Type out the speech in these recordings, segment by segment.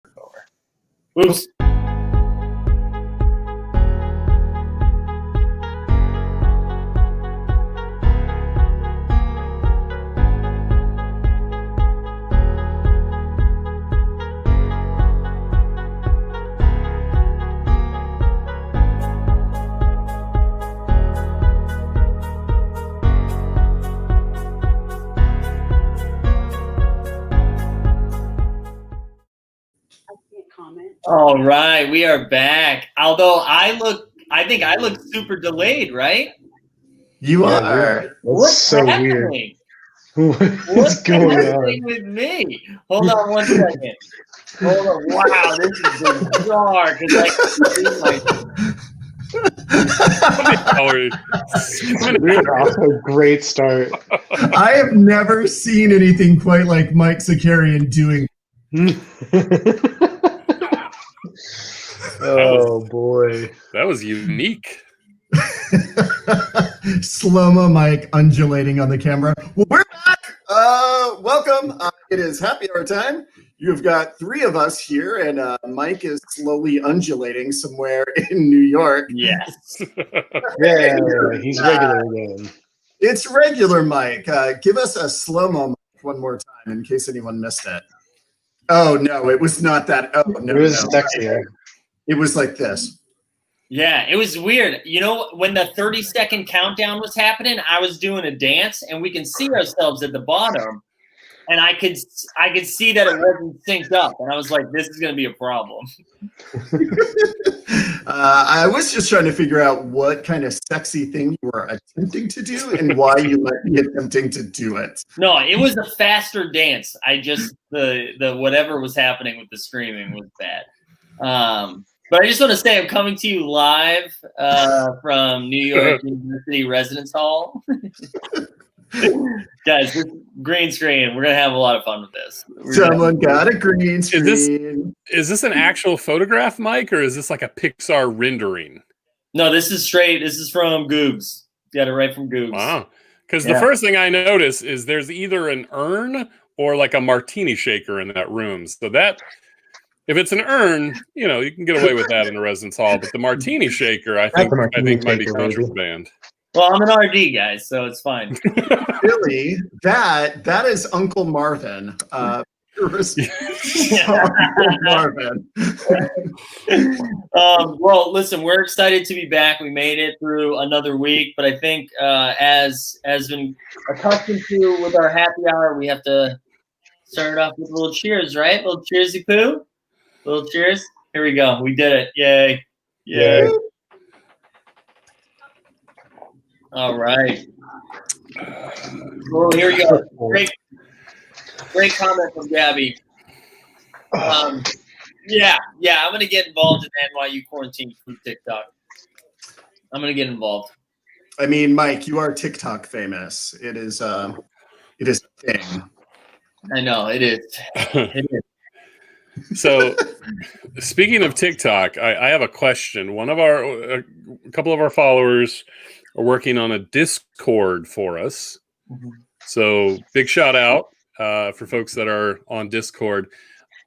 over. Oops. All right, we are back. Although I think I look super delayed, right? You are. What's so happening? Weird. What's going happening with me? Hold on one second. Hold on. Wow, this is bizarre. We're off to a great start. I have never seen anything quite like Mike Zakarian doing. Oh boy, that was unique. Slow-mo Mike undulating on the camera. Well, we're back. Welcome. It is happy hour time. You've got three of us here, and Mike is slowly undulating somewhere in New York. Yes. Yeah, he's regular again. It's regular Mike. Give us a slow-mo Mike one more time in case anyone missed it. Oh, no, it was not that. Oh, no. It was sexier. It was like this. Yeah, it was weird. You know, when the 30-second countdown was happening, I was doing a dance, and we can see ourselves at the bottom, and I could see that it wasn't synced up, and I was like, "This is going to be a problem." I was just trying to figure out what kind of sexy thing you were attempting to do and why you might be attempting to do it. No, it was a faster dance. I just the whatever was happening with the streaming was bad. But I just want to say I'm coming to you live from New York University Residence Hall. Guys, this green screen, we're going to have a lot of fun with this. Someone got a green screen. Is this an actual photograph, Mike, or is this like a Pixar rendering? No, this is straight. This is from Googs. Got it right from Googs. Wow. Because the first thing I notice is there's either an urn or like a martini shaker in that room. So that... if it's an urn, you know, you can get away with that in a residence hall. But the martini shaker, I think might be contraband. Well, I'm an RD, guys, so it's fine. Really? That is Uncle Marvin. Uncle Marvin. Well, listen, we're excited to be back. We made it through another week, but I think as been accustomed to with our happy hour, we have to start it off with a little cheers, right? A little cheersy poo. Little cheers. Here we go. We did it. Yay. Yay. All right. Well, here we go. Great comment from Gabby. Yeah, I'm going to get involved in NYU quarantine through TikTok. I'm going to get involved. I mean, Mike, you are TikTok famous. It is a thing. I know, it is. It is. So, speaking of TikTok, I have a question. A couple of our followers are working on a Discord for us. Mm-hmm. So, big shout out for folks that are on Discord.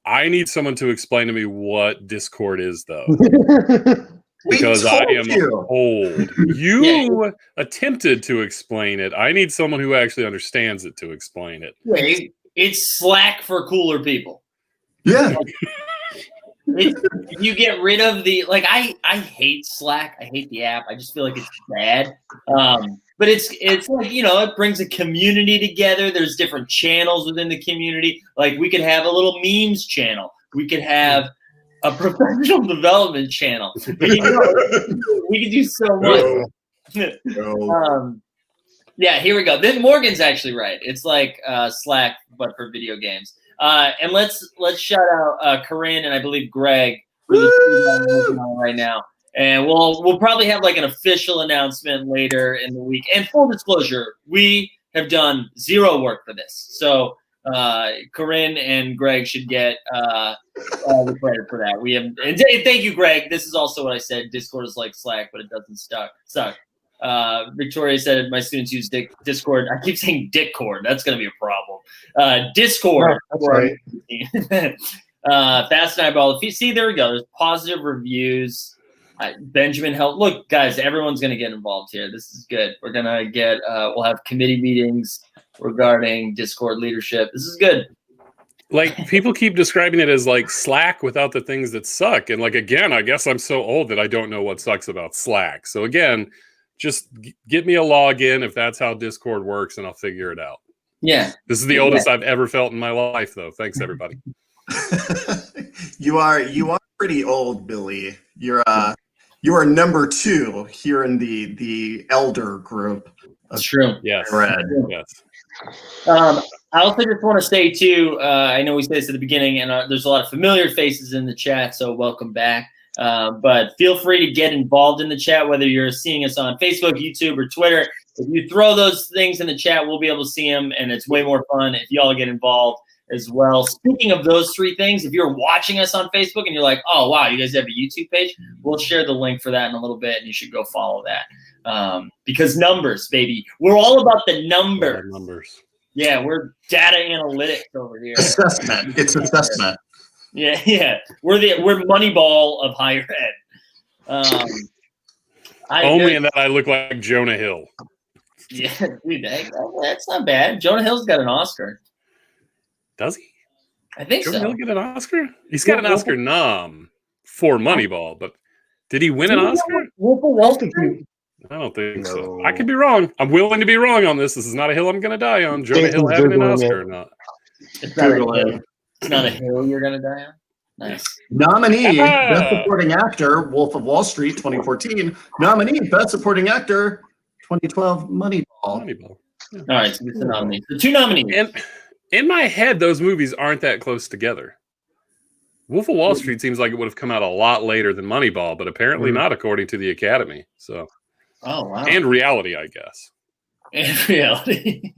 I need someone to explain to me what Discord is, though, because I am old. You attempted to explain it. I need someone who actually understands it to explain it. Wait, it's Slack for cooler people. Yeah. You get rid of the I hate Slack. I hate the app. I just feel like it's bad. But it's like, you know, it brings a community together. There's different channels within the community. Like we could have a little memes channel. We could have a professional development channel. You know, we could do so much. Yeah, here we go. Then Morgan's actually right. It's like Slack, but for video games. And let's shout out Corinne and I believe Greg for the right now. And we'll probably have like an official announcement later in the week. And full disclosure, we have done zero work for this. So Corinne and Greg should get all the credit for that. We have, and thank you, Greg. This is also what I said. Discord is like Slack, but it doesn't suck. Victoria said my students use Discord. I keep saying Dickcord. That's going to be a problem. Discord. That's right. Fast and Eyeball. If you see, there we go. There's positive reviews. Benjamin help. Look, guys, everyone's going to get involved here. This is good. We're going to get, we'll have committee meetings regarding Discord leadership. This is good. Like, people keep describing it as like Slack without the things that suck. And like, again, I guess I'm so old that I don't know what sucks about Slack. So again, just get me a login if that's how Discord works, and I'll figure it out. Yeah. This is the oldest I've ever felt in my life, though. Thanks, everybody. You are pretty old, Billy. You are number 2 here in the elder group. That's true. Yes. Red. Yes. I also just want to say, too, I know we said this at the beginning, and there's a lot of familiar faces in the chat, so welcome back. But feel free to get involved in the chat, whether you're seeing us on Facebook, YouTube, or Twitter. If you throw those things in the chat, we'll be able to see them, and it's way more fun if you all get involved as well. Speaking of those 3 things, if you're watching us on Facebook and you're like, oh, wow, you guys have a YouTube page, we'll share the link for that in a little bit, and you should go follow that. Because numbers, baby. We're all about the numbers. Yeah, we're data analytics over here. Assessment. It's assessment. Yeah. We're Moneyball of higher ed. Only in that I look like Jonah Hill. Yeah, dude, that's not bad. Jonah Hill's got an Oscar. Does he? I think Jonah so. Hill get an Oscar? He's got an Oscar nom for Moneyball, but did he win an Oscar? I don't think so. I could be wrong. I'm willing to be wrong on this. This is not a hill I'm going to die on. Jonah Hill having an Oscar or not. It's not a hill you're going to die on? Nice. Nominee, Best Supporting Actor, Wolf of Wall Street, 2014. Nominee, Best Supporting Actor, 2012, Moneyball. Yeah. All right, so it's the nominee. So 2 nominees. And in my head, those movies aren't that close together. Wolf of Wall Street seems like it would have come out a lot later than Moneyball, but apparently not according to the Academy. So. Oh, wow. And reality, I guess. And reality.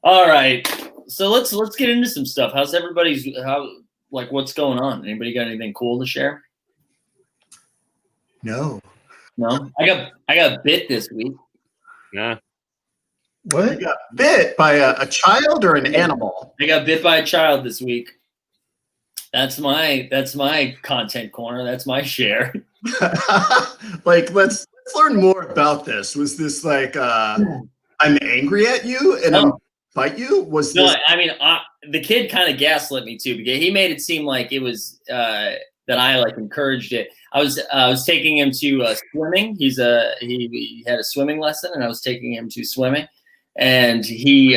All right. So let's get into some stuff. How's everybody's what's going on? Anybody got anything cool to share? No. I got bit this week. Nah. What? You got bit by a child or an animal? I got bit by a child this week. That's my content corner. That's my share. Like, let's learn more about this. Was this like I'm angry at you and I'm fight you? Was this? No, I mean the kid kind of gaslit me too, because he made it seem like it was that I like encouraged it. I was taking him to swimming. He had a swimming lesson, and I was taking him to swimming, and he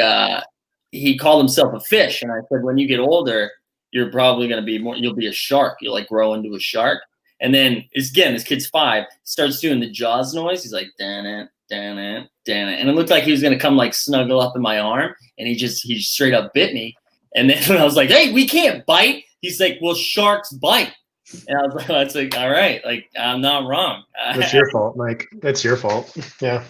called himself a fish, and I said, when you get older, you're probably going to be you'll be a shark. You'll like grow into a shark. And then this kid's 5, starts doing the Jaws noise. He's like, damn it. And it looked like he was going to come like snuggle up in my arm. And he straight up bit me. And then when I was like, hey, we can't bite. He's like, well, sharks bite. And I was like, all right, like, I'm not wrong. It's your fault, Mike. It's your fault. Yeah.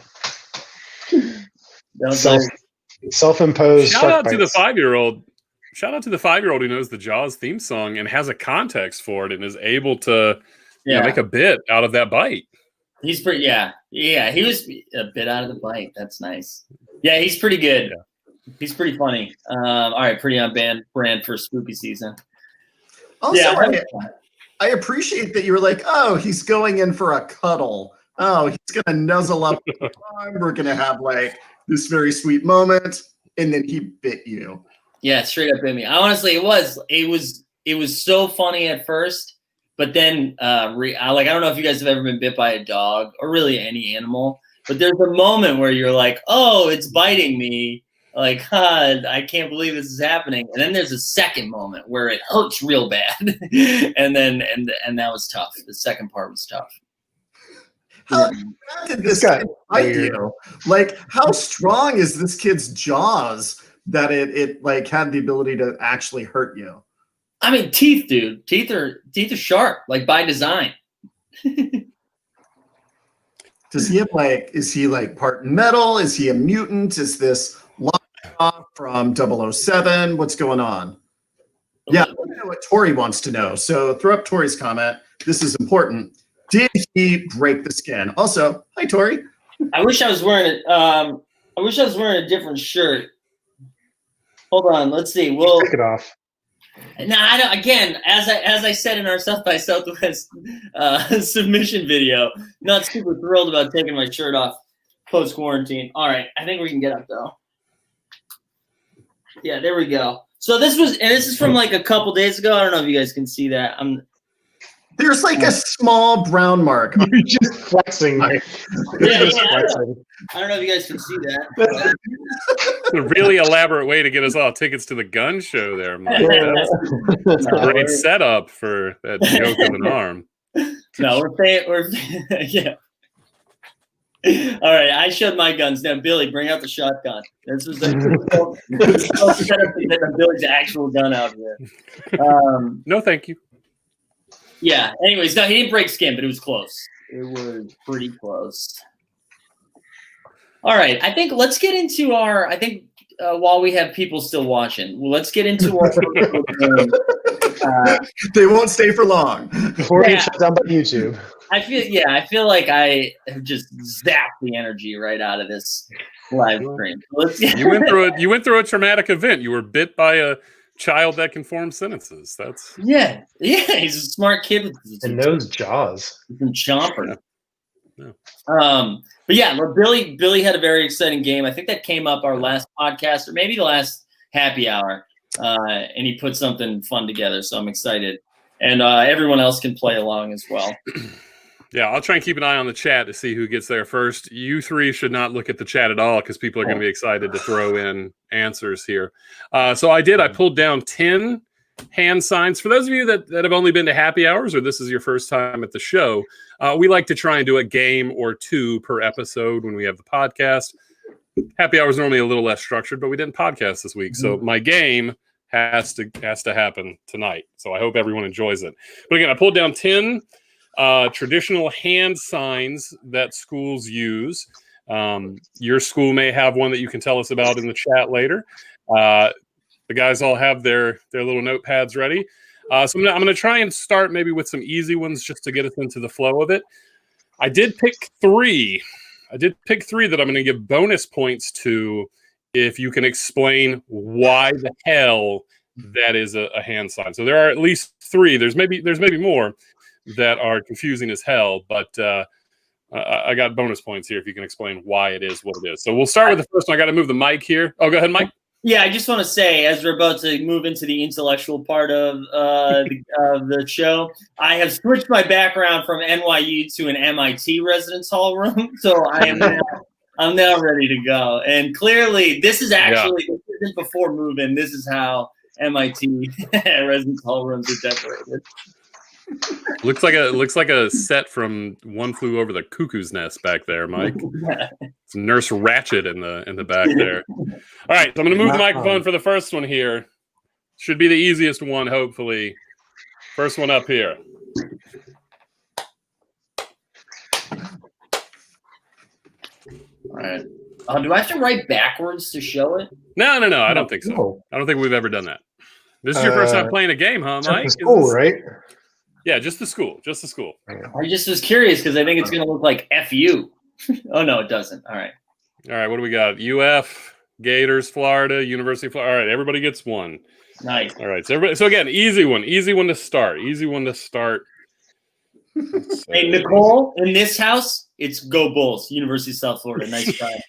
Self-imposed. Shout out to the 5-year-old. Shout out to the 5-year-old who knows the Jaws theme song and has a context for it and is able to make a bit out of that bite. He's pretty, yeah. He was a bit out of the bite. That's nice. Yeah, he's pretty good. Yeah. He's pretty funny. All right, pretty on brand for spooky season. Also, yeah, I appreciate that you were like, oh, he's going in for a cuddle. Oh, he's going to nuzzle up. We're going to have like this very sweet moment. And then he bit you. Yeah, straight up bit me. Honestly, it was so funny at first, but then I don't know if you guys have ever been bit by a dog or really any animal, but there's a moment where you're like, oh, it's biting me. Like, I can't believe this is happening. And then there's a second moment where it hurts real bad. and that was tough. The second part was tough. How did this guy bite you? Like, how strong is this kid's jaws that it like had the ability to actually hurt you? I mean, teeth, dude. Teeth are sharp, like by design. Does he have is he like part metal? Is he a mutant? Is this Lockjaw from 007? What's going on? Yeah, I want to know what Tori wants to know. So throw up Tori's comment. This is important. Did he break the skin? Also, hi Tori. I wish I was wearing a different shirt. Hold on, let's see. We'll take it off. Now, I don't, again, as I said in our South by Southwest submission video, not super thrilled about taking my shirt off post quarantine. All right, I think we can get up though. Yeah, there we go. So this is from like a couple days ago. I don't know if you guys can see that. There's like a small brown mark. You're just flexing. Yeah, Flexing. I don't know if you guys can see that. A really elaborate way to get us all tickets to the gun show there, Mike. That's a great setup for that joke of an arm. No, we're yeah. All right, I showed my guns. Now, Billy, bring out the shotgun. This was Billy's actual gun out here. No, thank you. Yeah. Anyways, no, he didn't break skin, but it was close. It was pretty close. All right, I think let's get into our. I think while we have people still watching, let's get into our. They won't stay for long before we get shut down by YouTube. I feel like I have just zapped the energy right out of this live stream. You went through a traumatic event. You were bit by a child that can form sentences. That's yeah. He's a smart kid and those jaws. Chomper. Yeah. But yeah, Billy had a very exciting game. I think that came up our last podcast or maybe the last happy hour, and he put something fun together. So I'm excited, and everyone else can play along as well. Yeah, I'll try and keep an eye on the chat to see who gets there first. You three should not look at the chat at all because people are going to be excited to throw in answers here. So I pulled down 10 hand signs. For those of you that have only been to happy hours or this is your first time at the show, we like to try and do a game or two per episode when we have the podcast. Happy hour is normally a little less structured, but we didn't podcast this week. So my game has to happen tonight. So I hope everyone enjoys it. But again, I pulled down 10 traditional hand signs that schools use. Your school may have one that you can tell us about in the chat later. The guys all have their little notepads ready. So I'm going to try and start maybe with some easy ones just to get us into the flow of it. I did pick three that I'm going to give bonus points to if you can explain why the hell that is a hand sign. So there are at least three. There's maybe more that are confusing as hell, but I got bonus points here if you can explain why it is what it is. So we'll start with the first one. I got to move the mic here. Oh, go ahead, Mike. Yeah, I just want to say, as we're about to move into the intellectual part of the show, I have switched my background from NYU to an MIT residence hall room, so I'm now ready to go. And clearly, this is actually this isn't before moving. This is how MIT residence hall rooms are decorated. Looks like a set from One Flew Over the Cuckoo's Nest back there, Mike. It's Nurse Ratched in the back there. All right, so I'm going to move the microphone for the first one here. Should be the easiest one, hopefully. First one up here. All right. Do I have to write backwards to show it? No. I don't think so. I don't think we've ever done that. This is your first time playing a game, huh, Mike? School, right? Yeah, just the school. I just was curious because I think it's going to look like FU. Oh, no, it doesn't. All right, what do we got? UF, Gators, Florida, University of Florida. All right, everybody gets one. Nice. All right, so again, easy one to start. Hey, Nicole, in this house, it's Go Bulls, University of South Florida. Nice try.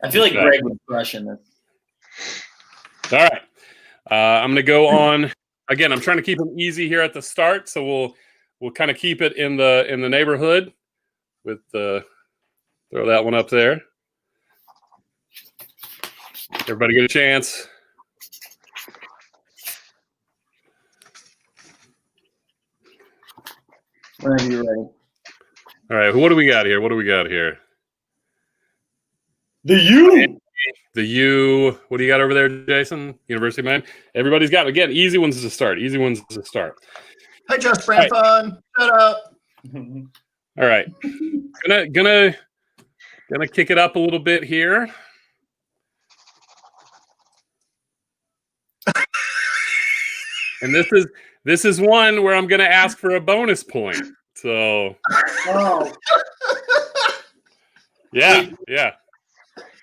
I feel like Greg was crushing this. All right, I'm going to go on. Again, I'm trying to keep them easy here at the start, so we'll kind of keep it in the neighborhood with throw that one up there. Everybody get a chance. Whenever you're ready. All right, what do we got here? The U. The U. What do you got over there, Jason? University man. Everybody's got, again, easy ones to start. Hi, Just Brand Fun. Shut up. All right. Gonna kick it up a little bit here. And this is one where I'm gonna ask for a bonus point. So oh. yeah.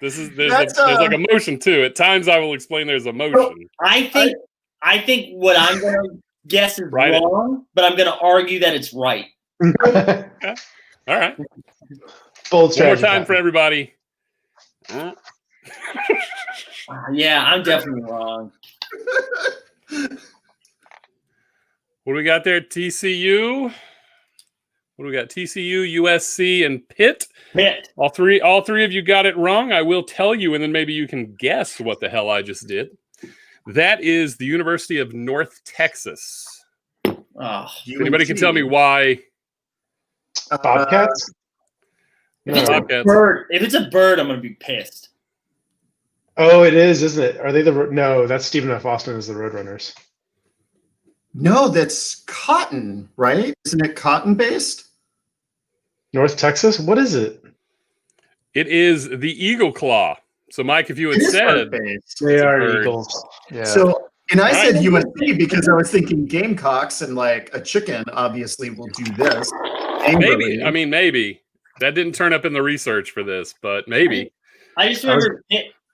there's like a motion too. At times I will explain there's a motion. I think what I'm gonna guess is Right. wrong, but I'm gonna argue that it's right. Okay. All right. Bold One more strategy. time for everybody. Yeah, I'm definitely wrong. What do we got there? TCU. What do we got? TCU, USC, and Pitt. Pitt. All three of you got it wrong. I will tell you, and then maybe you can guess what the hell I just did. That is the University of North Texas. Oh, If anybody can tell me why. Bobcats? if it's Bobcats. a bird, I'm gonna be pissed. Oh, it is, isn't it? Are they no, that's Stephen F. Austin as the Roadrunners. No, that's cotton, right? Isn't it cotton based? North Texas? What is it? It is the Eagle Claw. So, Mike, if you had said based. They are bird. Eagles. Yeah. So, and I Right. said USC because I was thinking Gamecocks and like a chicken obviously will do this. Angrily. maybe that didn't turn up in the research for this, but maybe. I just remember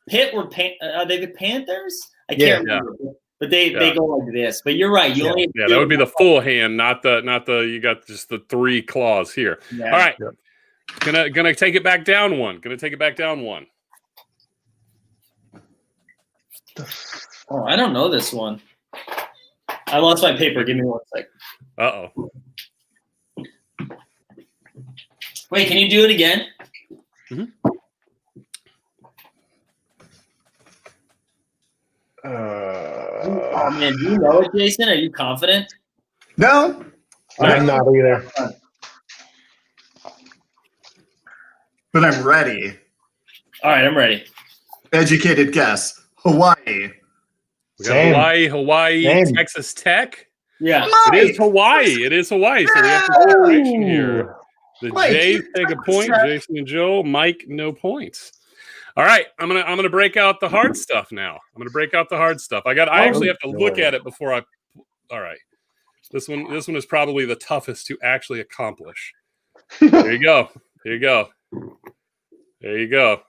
Pitt were are they the Panthers? I can't remember. But they go like this. But you're right. You only Yeah, that would be the full hand, not the you got just the three claws here. Yeah. All right. Gonna take it back down one. Oh, I don't know this one. I lost my paper. Give me 1 second. Uh-oh. Wait, can you do it again? Oh man, do you know it, Jason? Are you confident? No, I'm not either. but I'm ready. All right, I'm ready. Educated guess. Hawaii. We got Same. Hawaii, Same. Texas Tech. Yeah. It is Hawaii. So we have some separation here. The Mike, Jays take a point. Jason and Joe. Mike, no points. All right, I'm gonna break out the hard stuff now. I actually have to look at it before I. All right, this one is probably the toughest to actually accomplish. There you go.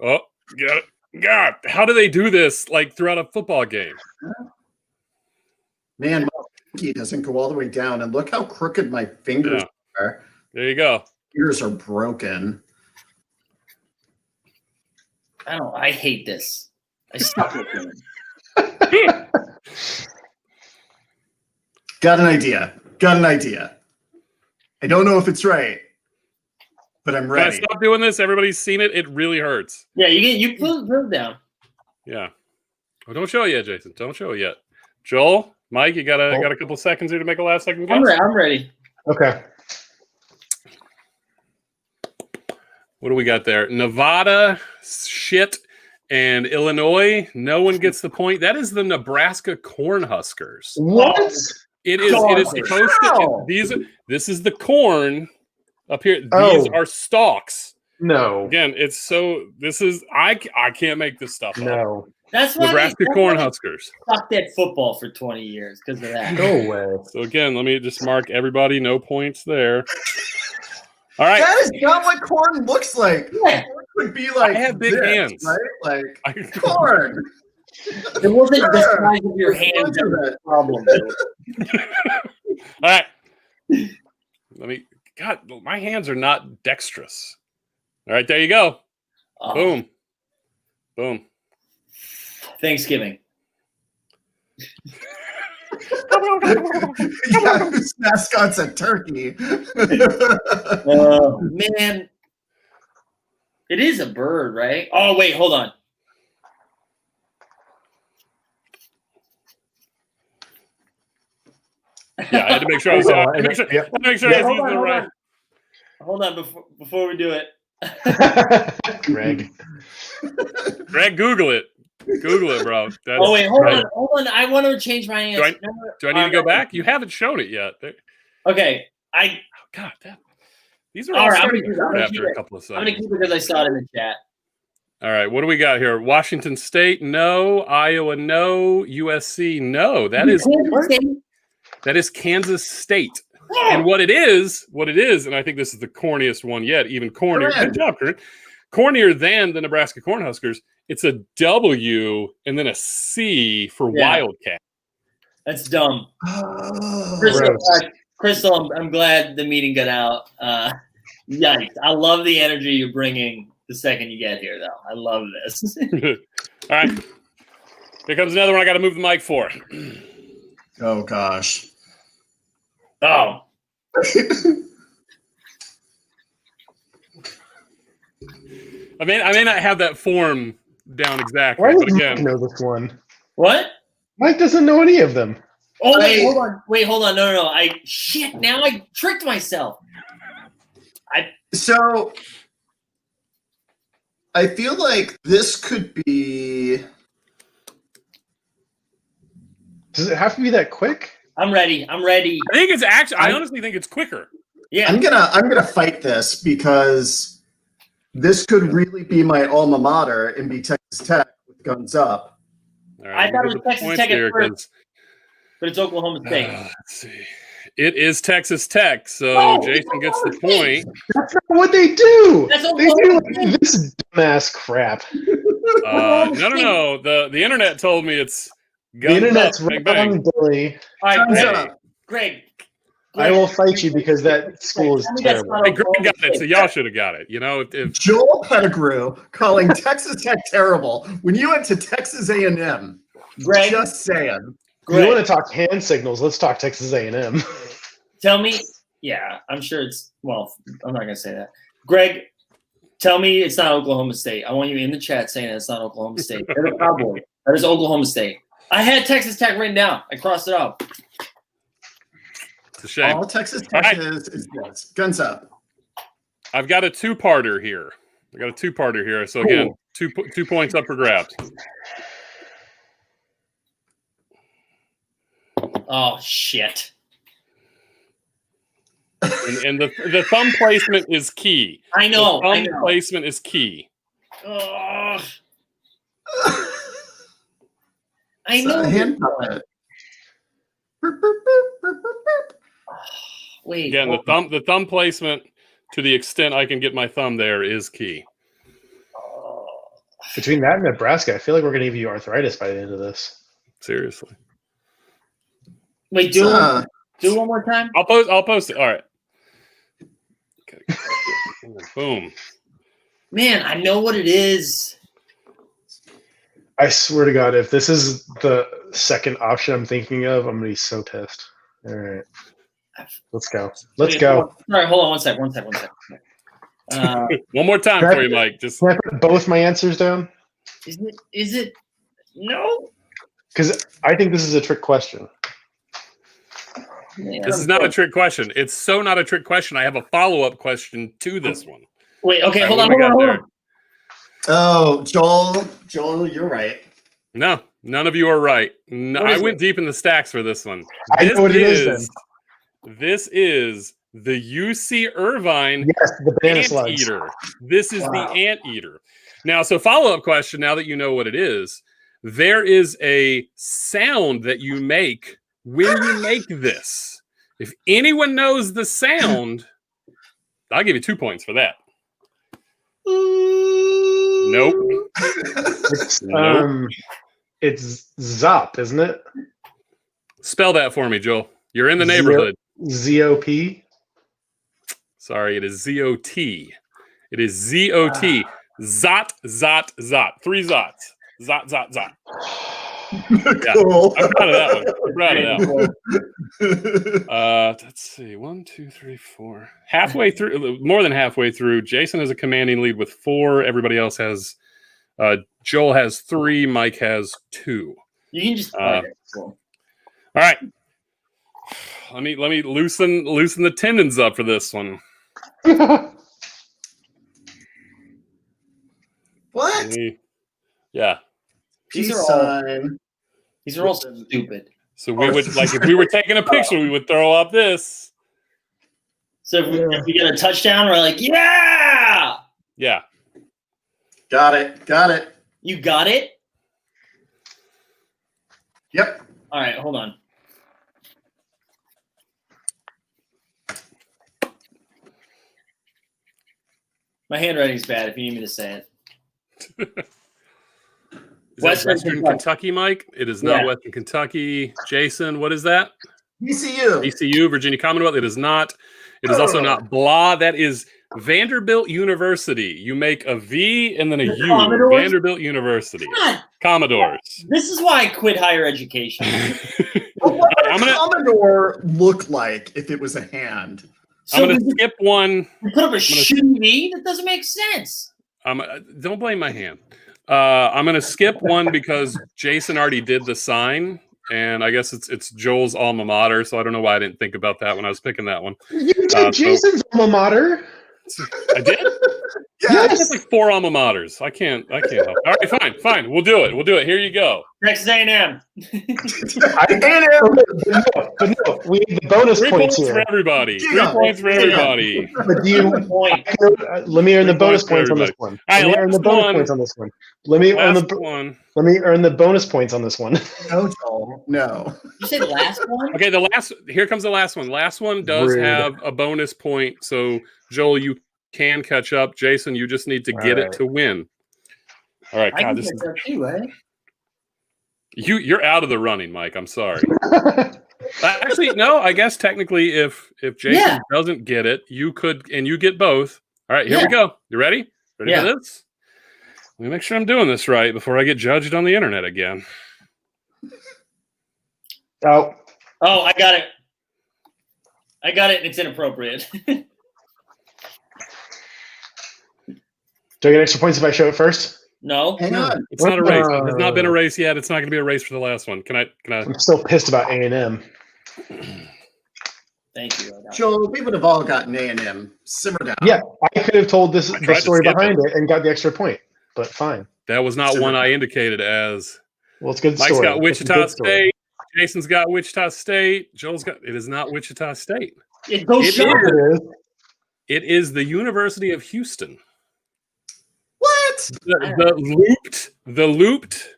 Oh, got it. God, how do they do this like throughout a football game? Man, my pinky doesn't go all the way down, and look how crooked my fingers are. There you go. Fingers are broken. I hate this. I suck with it. Got an idea. I don't know if it's right, but I'm Can I ready. stop doing this? Everybody's seen it. It really hurts. Yeah, you put it down. Yeah. Oh, don't show it yet, Jason. Don't show it yet. Joel, Mike, you got a couple seconds here to make a last second guess. I'm ready. Okay. What do we got there? Nevada, shit, and Illinois. No one gets the point. That is the Nebraska Cornhuskers. What? It is supposed to. This is the corn up here. These are stalks. No. Again, I can't make this stuff up. No. That's why Nebraska Cornhuskers. Sucked at football for 20 years because of that. Go away. So again, let me just mark everybody. No points there. All right. That is not what corn looks like. Yeah. Corn would be like I have big this, hands. right? Like corn. It wasn't the size of your hands that was the problem. All right. God, my hands are not dexterous. All right, there you go. Oh, Boom. Thanksgiving. Yeah, this mascot's a turkey. Oh, man. It is a bird, right? Oh, wait, hold on. Yeah, I had to make sure I was using the right. Hold on before we do it. Greg. Greg, Google it. Google it, bro. That's Oh, wait, hold right. on. I want to change my answer. Do I need to go back? You haven't shown it yet. Okay. God, these are all starting to hurt after a couple of I'm going to seconds. keep it because I saw it in the chat. All right, what do we got here? Washington State, no. Iowa, no. USC, no. That is Kansas State. And what it is, and I think this is the corniest one yet, even cornier. Good job, Kurt. cornier than the Nebraska Cornhuskers. It's a W and then a C for Wildcat. That's dumb. Gross. Crystal, I'm glad the meeting got out. Yikes. I love the energy you're bringing the second you get here, though. I love this. All right. Here comes another one I got to move the mic for. Oh, gosh. Oh. I may not have that form down exactly, Why but does again, Mike know this one? What? Mike doesn't know any of them. Oh, wait, hold on. Wait, hold on. No. Now I tricked myself. So I feel like this could be. Does it have to be that quick? I'm ready. I think it's actually. I honestly think it's quicker. Yeah. I'm gonna fight this because this could really be my alma mater and be Texas Tech with guns up. All right, I thought it was Texas Tech at first, but it's Oklahoma State. Let's see. It is Texas Tech, so Jason gets the point. That's not what they do. That's They do Oklahoma like this dumbass crap. No. The internet told me it's The internet's up, bang, bang. wrong, Billy. All right, Guns Greg. up. I will fight you because that school is Tell me that's terrible. not Hey, Greg Oklahoma got it, so State. y'all should have got it. You know, if Joel Pettigrew calling Texas Tech terrible when you went to Texas A&M. Greg, Just saying. If you want to talk hand signals, let's talk Texas A&M. tell me. Yeah, I'm sure it's. Well, I'm not gonna say that. Greg, tell me it's not Oklahoma State. I want you in the chat saying it's not Oklahoma State. They're the Cowboys. That is Oklahoma State. I had Texas Tech written down. I crossed it out. it's a shame. All Texas Tech All right. is yes. Guns up. I've got a two-parter here. So again, two points up for grabs. Oh shit! And the thumb placement is key. I know. The thumb placement is key. Ugh. I It's know. a hand puppet. Wait. Again, the thumb placement, to the extent I can get my thumb there, is key. Between that and Nebraska, I feel like we're going to give you arthritis by the end of this. Seriously. Wait. Do one more time. I'll post it. All right. Okay. Boom. Man, I know what it is. I swear to God, if this is the second option I'm thinking of, I'm going to be so pissed. All right. Let's go. Let's Wait, go. All right, hold on one sec. One more time Can I- for you, Mike. Just Can I put both my answers down? Is it? No. Because I think this is a trick question. Man. this is not a trick question. It's so not a trick question. I have a follow-up question to this one. Wait. Okay. All Hold right, on. what do we got there? Oh, Joel, you're right. No, none of you are right. No, What I is went deep in the stacks for this one. I know what it is This is the UC Irvine Yes, the banana slugs. anteater. This is the anteater. Now, so follow-up question, now that you know what it is, there is a sound that you make when you make this. If anyone knows the sound, I'll give you 2 points for that. Nope. It's Zop, isn't it? Spell that for me, Joel. You're in the neighborhood. ZOP. Sorry, it is ZOT. It is ZOT. Zot, zot, zot. 3 zots. Zot, zot, zot. Yeah. Cool. I'm proud of that one. Let's see. 1, 2, 3, 4. Halfway through, more than halfway through. Jason has a commanding lead with 4. Everybody else has. Joel has 3. Mike has 2. You can just. All right. Let me loosen the tendons up for this one. What? Yeah. These Peace are sign. all stupid. So we would like if we were taking a picture, we would throw up this. So if we get a touchdown, we're like, yeah. Yeah. Got it. You got it. Yep. All right, hold on. My handwriting's bad if you need me to say it. Is that Western Kentucky, Mike? It is not Western Kentucky. Jason, what is that? VCU. VCU, Virginia Commonwealth. It is not. It is also not blah. That is Vanderbilt University. You make a V and then a U. Commodores? Vanderbilt University. God. Commodores. This is why I quit higher education. What would a Commodore look like if it was a hand? I'm going to skip one. You put up a shitty V? That doesn't make sense. Don't blame my hand. I'm going to skip one because Jason already did the sign. And I guess it's Joel's alma mater, so I don't know why I didn't think about that when I was picking that one. You did Jason's alma mater. I did? Yes. It's like 4 alma maters. I can't help. All right, fine. We'll do it. Here you go. Texas A&M. But no, we need the bonus 3 points points here. for everybody. 3 points for everybody. But do you? Let me earn the bonus points on this one. Let me earn the bonus points on this one. Let me earn the bonus points on this one. No, Joel. No. You said last one? Okay, here comes the last one. Last one does have a bonus point, so Joel, you can catch up. Jason, you just need to get it to win. All right, God, this is too, eh? you're out of the running, Mike. I'm sorry. Actually, no. I guess technically, if Jason doesn't get it, you could, and you get both. All right, here we go. You ready? Ready for this? Let me make sure I'm doing this right before I get judged on the internet again. Oh, I got it. And it's inappropriate. do I get extra points if I show it first? No. Hang on. It's not a race. It has not been a race yet. It's not going to be a race for the last one. Can I? I'm still pissed about A&M. Thank you. Joel, we would have all gotten A&M. Simmer down. Yeah, I could have told the story behind it and got the extra point, but fine. That was not one I indicated as. Well, it's a good Mike's story. got Wichita State. Jason's got Wichita State. Joel's got. It is not Wichita State. It is the University of Houston. What? The looped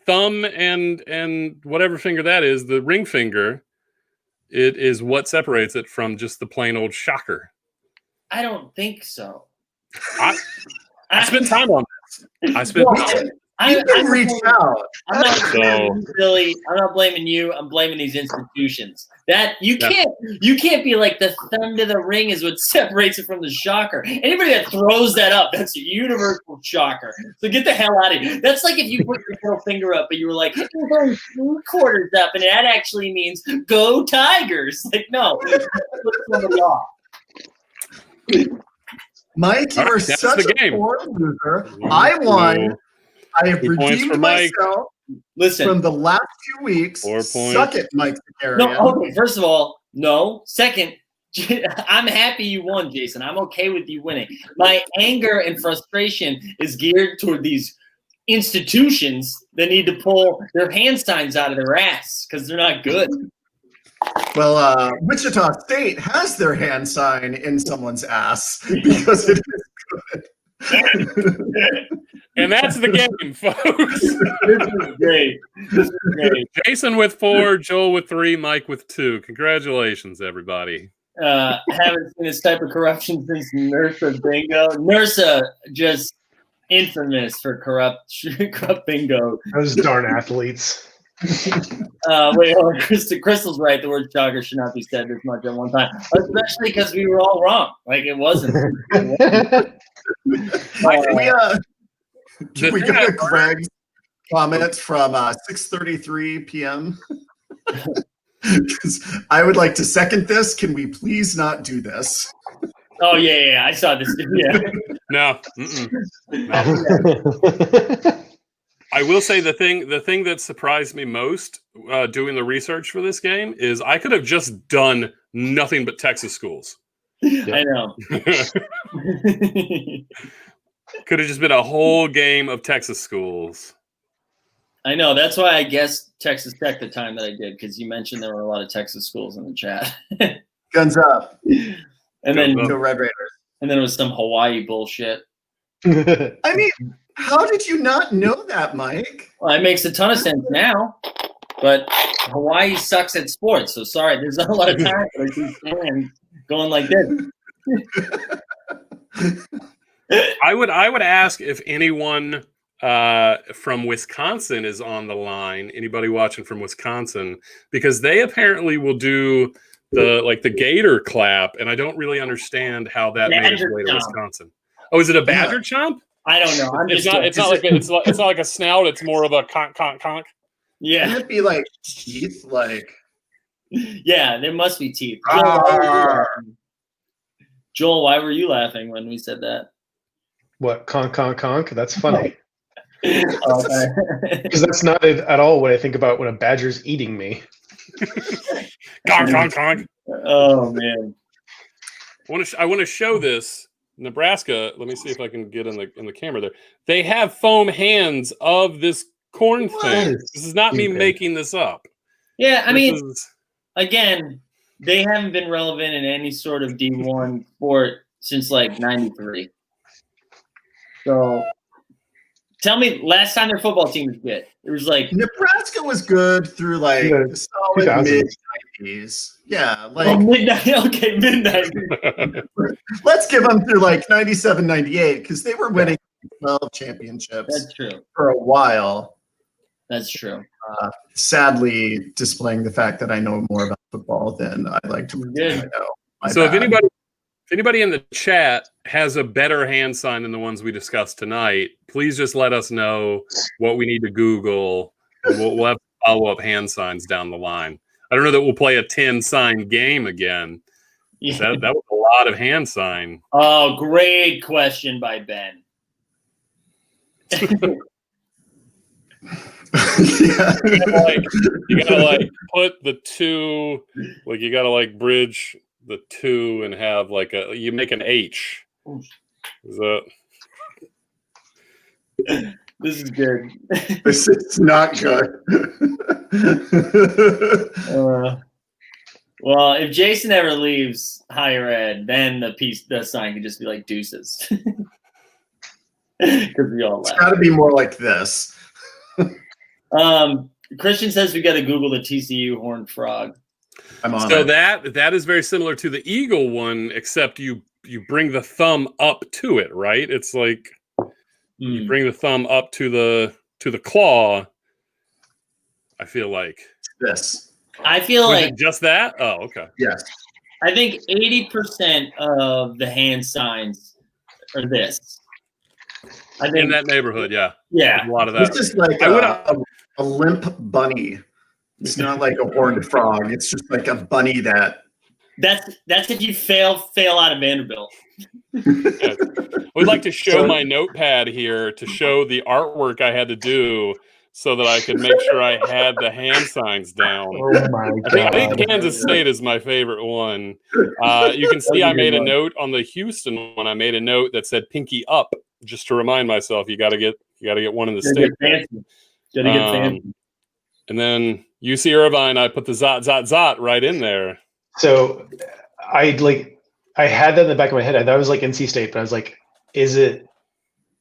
thumb and whatever finger that is, the ring finger, it is what separates it from just the plain old shocker. I don't think so. I spent time on this. You can reach out. I'm not blaming you. I'm blaming these institutions. That you can't be like the thumb to the ring is what separates it from the shocker. Anybody that throws that up, that's a universal shocker. So get the hell out of here. That's like if you put your middle finger up, but you were like, you're going 3 quarters up, and that actually means go Tigers. Like, no, put somebody off. Mike, you are such a poor loser. I won. I have redeemed myself from the last few weeks. 4 points. Suck it, Mike Zakarian. No, okay, first of all, no. Second, I'm happy you won, Jason. I'm okay with you winning. My anger and frustration is geared toward these institutions that need to pull their hand signs out of their ass because they're not good. Well, Wichita State has their hand sign in someone's ass because it is good. And that's the game, folks. This is great. Jason with 4, Joel with 3, Mike with 2. Congratulations, everybody. I haven't seen this type of corruption since NERSA bingo. NERSA just infamous for corrupt bingo. Those darn athletes. Crystal's right. The word jogger should not be said this much at one time, especially because we were all wrong. Like it wasn't. We got a Greg's comment from 6:33 p.m. I would like to second this. Can we please not do this? Oh yeah, I saw this. Yeah. No. I will say the thing that surprised me most doing the research for this game is I could have just done nothing but Texas schools. I know. Could have just been a whole game of Texas schools. I know. That's why I guessed Texas Tech the time that I did, because you mentioned there were a lot of Texas schools in the chat. Guns up. And then Go Red Raiders. And then it was some Hawaii bullshit. I mean, how did you not know that, Mike? Well, it makes a ton of sense now. But Hawaii sucks at sports, so sorry. There's not a lot of time for these fans going like this. I would ask if anyone from Wisconsin is on the line. Anybody watching from Wisconsin, because they apparently will do the gator clap, and I don't really understand how that made its way to Wisconsin. Oh, is it a badger chomp? I don't know. It's not like a snout. It's more of a conk conk conk. Yeah, Can it be like teeth? Like yeah, there must be teeth. Joel, why were you laughing when we said that? What, conk conk conk? That's funny. Okay. Because that's not at all what I think about when a badger's eating me. Conk conk conk. Oh man. I want to show this. Nebraska, let me see if I can get in the camera there. They have foam hands of this corn thing. This is not me making this up. Yeah, I mean, again, they haven't been relevant in any sort of D1 sport since like '93. So tell me, last time their football team was good. It was like Nebraska was good through like the solid mid-90s. Yeah, like midnight. Okay, midnight. Let's give them through like 97, 98 because they were winning 12 championships. That's true. For a while. That's true. Sadly, displaying the fact that I know more about football than I like to pretend I know. So if anybody in the chat has a better hand sign than the ones we discussed tonight, please just let us know what we need to Google. We'll have follow-up hand signs down the line. I don't know that we'll play a 10-sign game again. Yeah. That was a lot of hand sign. Oh, great question by Ben. Yeah. You gotta put the two, you gotta bridge the two and have you make an H. Is that? This is good. This is not good. Well, if Jason ever leaves higher ed, then the sign could just be like deuces. Because we all laugh. It's got to be more like this. Christian says we got to Google the TCU horned frog. I'm on so it. that is very similar to the eagle one, except you bring the thumb up to it, right? It's like you bring the thumb up to the claw. I feel like this. I feel like just that. Oh, okay. Yes. I think 80% of the hand signs are this. I think in that neighborhood, yeah. Yeah. There's a lot of that. It's just like a limp bunny. It's not like a horned frog. It's just like a bunny That's if you fail out of Vanderbilt. Yeah. I would like to show my notepad here to show the artwork I had to do so that I could make sure I had the hand signs down. Oh my God. I think Kansas State is my favorite one. You can see I made a note on the Houston one. I made a note that said pinky up just to remind myself you got to get one in the state. Gotta get fancy. And then UC Irvine, I put the zot right in there. So I had that in the back of my head. I thought it was like NC State, but I was like, is it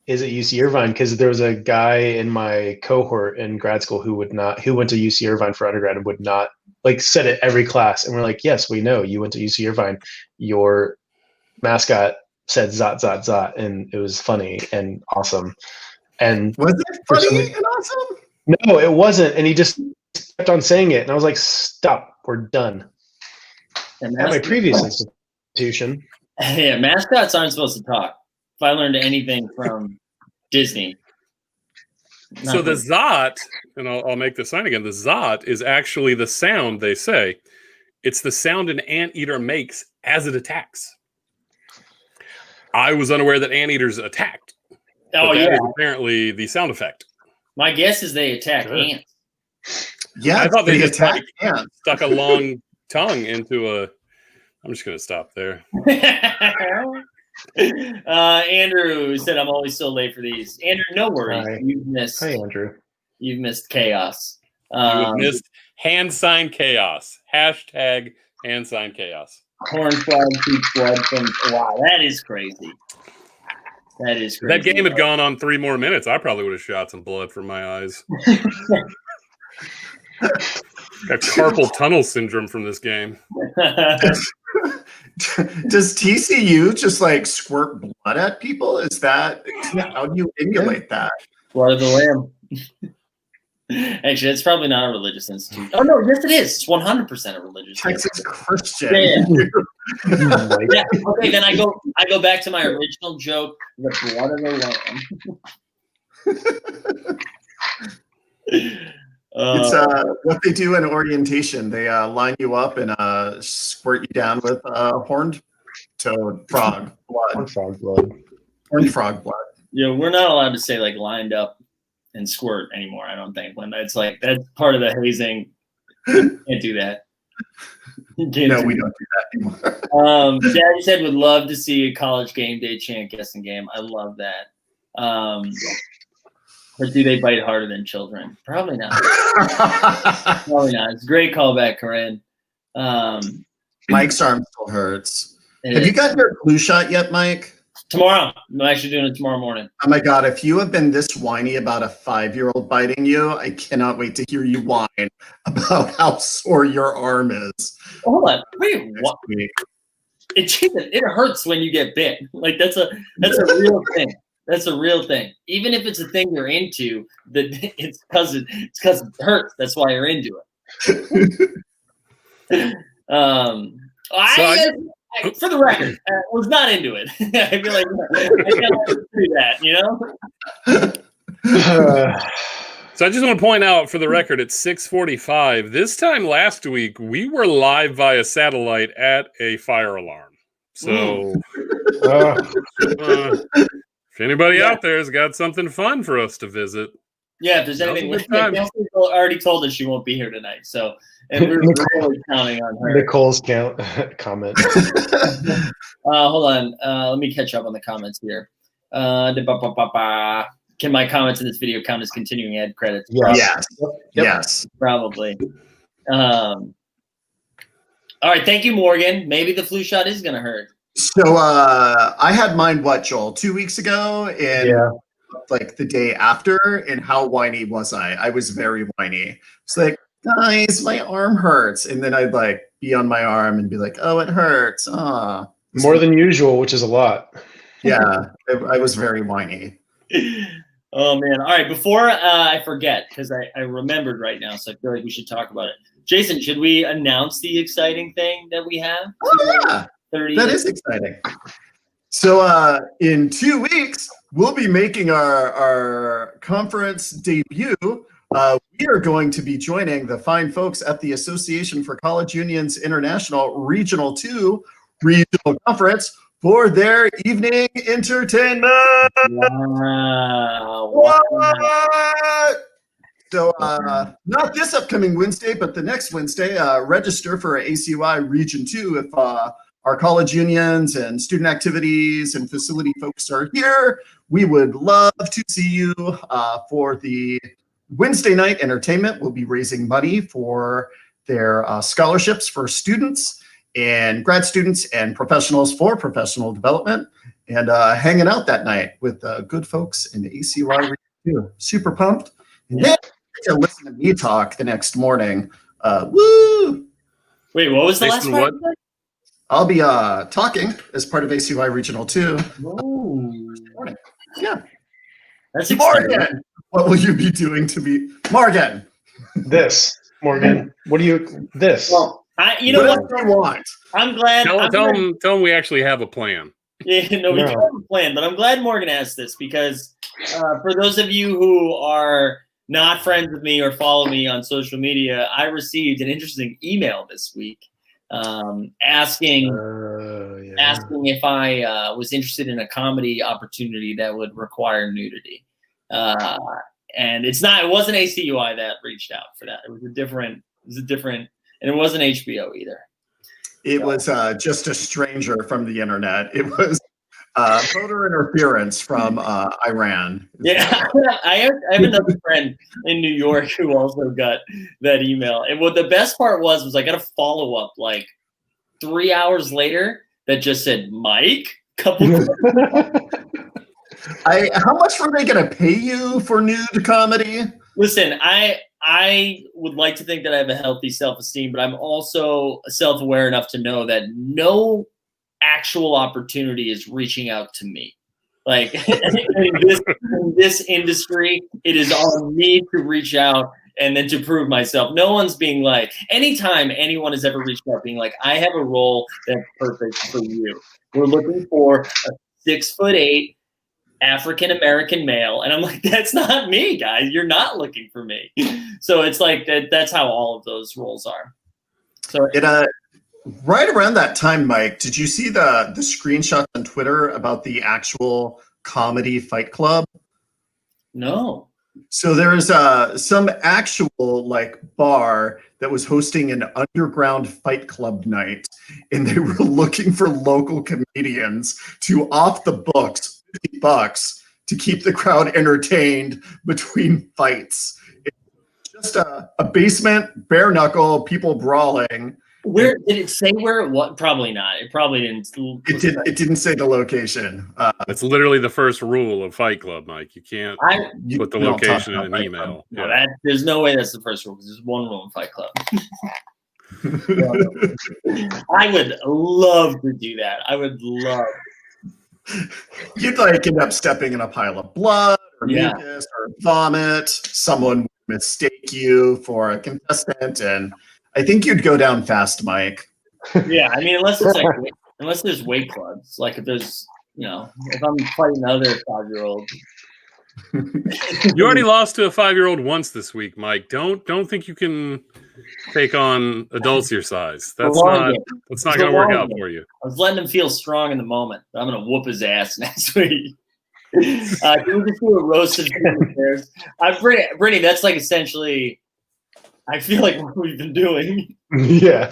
UC Irvine? Because there was a guy in my cohort in grad school who went to UC Irvine for undergrad and would not said it every class. And we're like, yes, we know you went to UC Irvine. Your mascot said zot zot zot, and it was funny and awesome. And was it funny and awesome? No, it wasn't. And he just kept on saying it, and I was like, stop, we're done. At my previous institution. Yeah, mascots aren't supposed to talk. If I learned anything from Disney. So the zot, and I'll make the sign again, the zot is actually the sound they say. It's the sound an anteater makes as it attacks. I was unaware that anteaters attacked. Oh, that is apparently the sound effect. My guess is they attack ants. Yeah, I thought they just ants. Stuck a long tongue into a. I'm just going to stop there. Andrew said, "I'm always so late for these." Andrew, no worries. Hi. You've missed. Hi, Andrew. You've missed chaos. You've missed hand sign chaos. Hashtag hand sign chaos. Horn frog keeps blood from. Wow, that is crazy. That is crazy. That game had gone on 3 more minutes. I probably would have shot some blood from my eyes. Got carpal tunnel syndrome from this game. Does TCU just like squirt blood at people? Is that how do you emulate that? Blood of the Lamb. Actually, it's probably not a religious institute. Oh no, yes it is. It's 100% a religious. Texas Christian. Yeah. Yeah. Okay, then I go back to my original joke: the blood of the Lamb. It's what they do in orientation. They line you up and squirt you down with horned toad frog blood. Horned frog blood. Horned frog blood. Yeah, we're not allowed to say like lined up and squirt anymore. I don't think when it's like that's part of the hazing. You can't do that. No, we don't do that anymore. Daddy said would love to see a college game day chant guessing game. I love that. But do they bite harder than children? Probably not. Probably not. It's a great callback, Corinne. Mike's arm still hurts. Have you gotten your flu shot yet, Mike? Tomorrow. I'm actually doing it tomorrow morning. Oh my God, if you have been this whiny about a 5-year-old biting you, I cannot wait to hear you whine about how sore your arm is. Hold on. Wait, what? It hurts when you get bit. Like that's a real thing. That's a real thing. Even if it's a thing you're into, it's because it hurts. That's why you're into it. For the record, I was not into it. I feel like I can't do that, you know? So I just want to point out for the record, it's 6:45. This time last week, we were live via satellite at a fire alarm. So if anybody out there has got something fun for us to visit. Yeah, if there's anything, Kelsey already told us she won't be here tonight. So, and we're really counting on her. Nicole's comment. Hold on. Let me catch up on the comments here. Can my comments in this video count as continuing ad credits? Yes. Yes. Probably. All right. Thank you, Morgan. Maybe the flu shot is going to hurt. So I had mine, Joel, 2 weeks ago, and like the day after, and how whiny was I? I was very whiny. It's like, guys, my arm hurts. And then I'd like be on my arm and be like, oh, it hurts. More than usual, which is a lot. Yeah, I was very whiny. Oh, man. All right. Before I forget, because I remembered right now, so I feel like we should talk about it. Jason, should we announce the exciting thing that we have? Oh, yeah. That is exciting. So in 2 weeks, we'll be making our conference debut. We are going to be joining the fine folks at the Association for College Unions International Regional 2 Regional Conference for their evening entertainment. Wow. What? So not this upcoming Wednesday, but the next Wednesday, register for ACUI Region 2 if our college unions and student activities and facility folks are here. We would love to see you for the Wednesday night entertainment. We'll be raising money for their scholarships for students and grad students and professionals for professional development, and hanging out that night with good folks in the ACUI Region 2. Super pumped. And then to listen to me talk the next morning. Woo! Wait, what was the last part? I'll be talking as part of ACUI Regional 2. Ooh. Yeah. That's exciting. Morgan, what will you be doing to me? Morgan. Morgan. What do you, Well, you know what? I want. I'm glad. Tell them we actually have a plan. Yeah, no, we do have a plan, but I'm glad Morgan asked this because for those of you who are not friends with me or follow me on social media, I received an interesting email this week asking if I was interested in a comedy opportunity that would require nudity. And it wasn't ACUI that reached out for that. It was a different, and it wasn't HBO either. It was just a stranger from the internet. It was voter interference from Iran. Yeah, I have another friend in New York who also got that email. And what the best part was I got a follow up like 3 hours later that just said, Mike, how much were they going to pay you for nude comedy? Listen, I would like to think that I have a healthy self-esteem, but I'm also self-aware enough to know that no actual opportunity is reaching out to me. Like in this industry, it is on me to reach out and then to prove myself. No one's being like, anytime anyone has ever reached out being like, I have a role that's perfect for you. We're looking for a 6'8" African-American male. And I'm like, that's not me, guys. You're not looking for me. So it's like that's how all of those roles are. So right around that time, Mike, did you see the screenshots on Twitter about the actual comedy Fight Club? No. So there's some actual like bar that was hosting an underground Fight Club night, and they were looking for local comedians to off the books $50 to keep the crowd entertained between fights. It's just a basement, bare knuckle, people brawling. Where did it say where it was? Probably not. It probably didn't. It didn't say the location. That's literally the first rule of Fight Club, Mike. You can't put the location in an email. No, there's no way that's the first rule because there's one rule in Fight Club. I would love to do that. I would love. You'd like end up stepping in a pile of blood or mucus or vomit. Someone would mistake you for a contestant, and I think you'd go down fast, Mike. Yeah, I mean, unless there's weight clubs, like if there's, if I'm fighting another 5-year-old. You already lost to a 5-year-old once this week, Mike. Don't think you can take on adults your size. That's not going to work out for you. I was letting him feel strong in the moment. I'm going to whoop his ass next week. Can we just do a roast of players? Brittany, that's like essentially, I feel like what we've been doing. Yeah.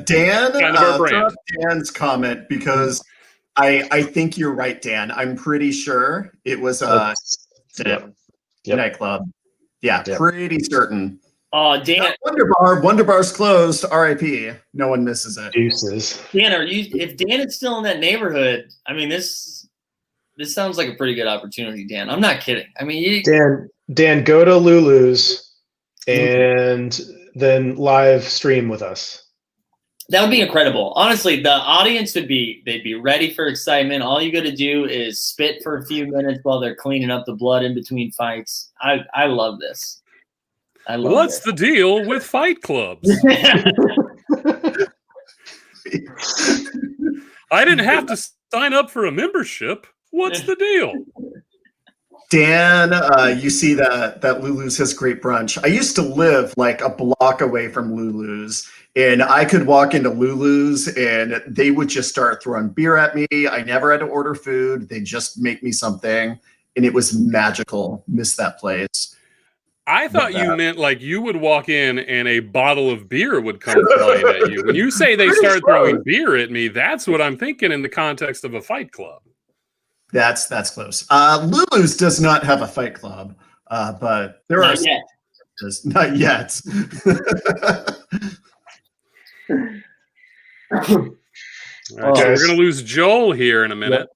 Dan, kind of our brand. Dan's comment because I think you're right, Dan. I'm pretty sure it was a nightclub. Yeah, pretty certain. Oh, Dan. Wonder Bar's closed. R.I.P. No one misses it. Deuces. Dan, if Dan is still in that neighborhood, I mean, this sounds like a pretty good opportunity, Dan. I'm not kidding. I mean, Dan, go to Lulu's and then live stream with us. That would be incredible. Honestly, the audience they'd be ready for excitement. All you got to do is spit for a few minutes while they're cleaning up the blood in between fights. I love this. What's the deal with fight clubs? I didn't have to sign up for a membership. What's the deal? Dan, you see that Lulu's has great brunch. I used to live like a block away from Lulu's, and I could walk into Lulu's and they would just start throwing beer at me. I never had to order food. They'd just make me something, and it was magical. Miss that place. I thought you meant like you would walk in and a bottle of beer would come flying at you. When you say they start throwing beer at me, that's what I'm thinking in the context of a fight club. That's close. Lulu's does not have a fight club, but there are yet. Not yet. All right, so we're going to lose Joel here in a minute.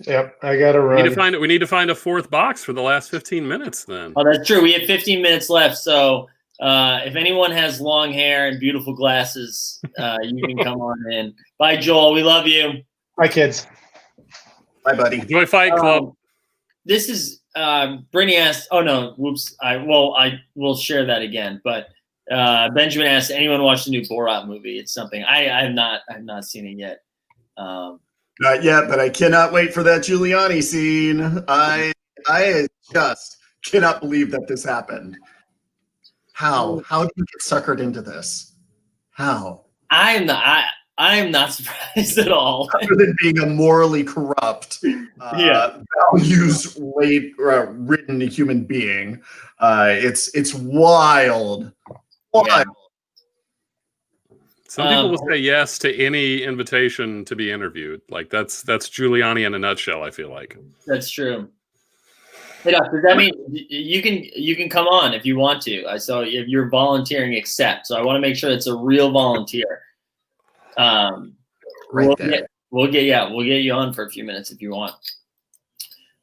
Yep, I got to run. We need to find a fourth box for the last 15 minutes then. Oh, that's true. We have 15 minutes left. So if anyone has long hair and beautiful glasses, you can come on in. Bye, Joel. We love you. Bye, kids. Bye, buddy. Enjoy Fight Club. This is Brittany asked. Oh no, whoops. I will share that again. But Benjamin asked, anyone watch the new Borat movie? It's something I have not seen it yet. Not yet, but I cannot wait for that Giuliani scene. I just cannot believe that this happened. How do you get suckered into this? How? I am not surprised at all. Other than being a morally corrupt, values-ridden human being, it's wild. Yeah. Some people will say yes to any invitation to be interviewed. Like that's Giuliani in a nutshell, I feel like. That's true. Hey, Doc, does that mean you can come on if you want to? I saw if you're volunteering, accept. So I want to make sure it's a real volunteer. We'll get you on for a few minutes if you want.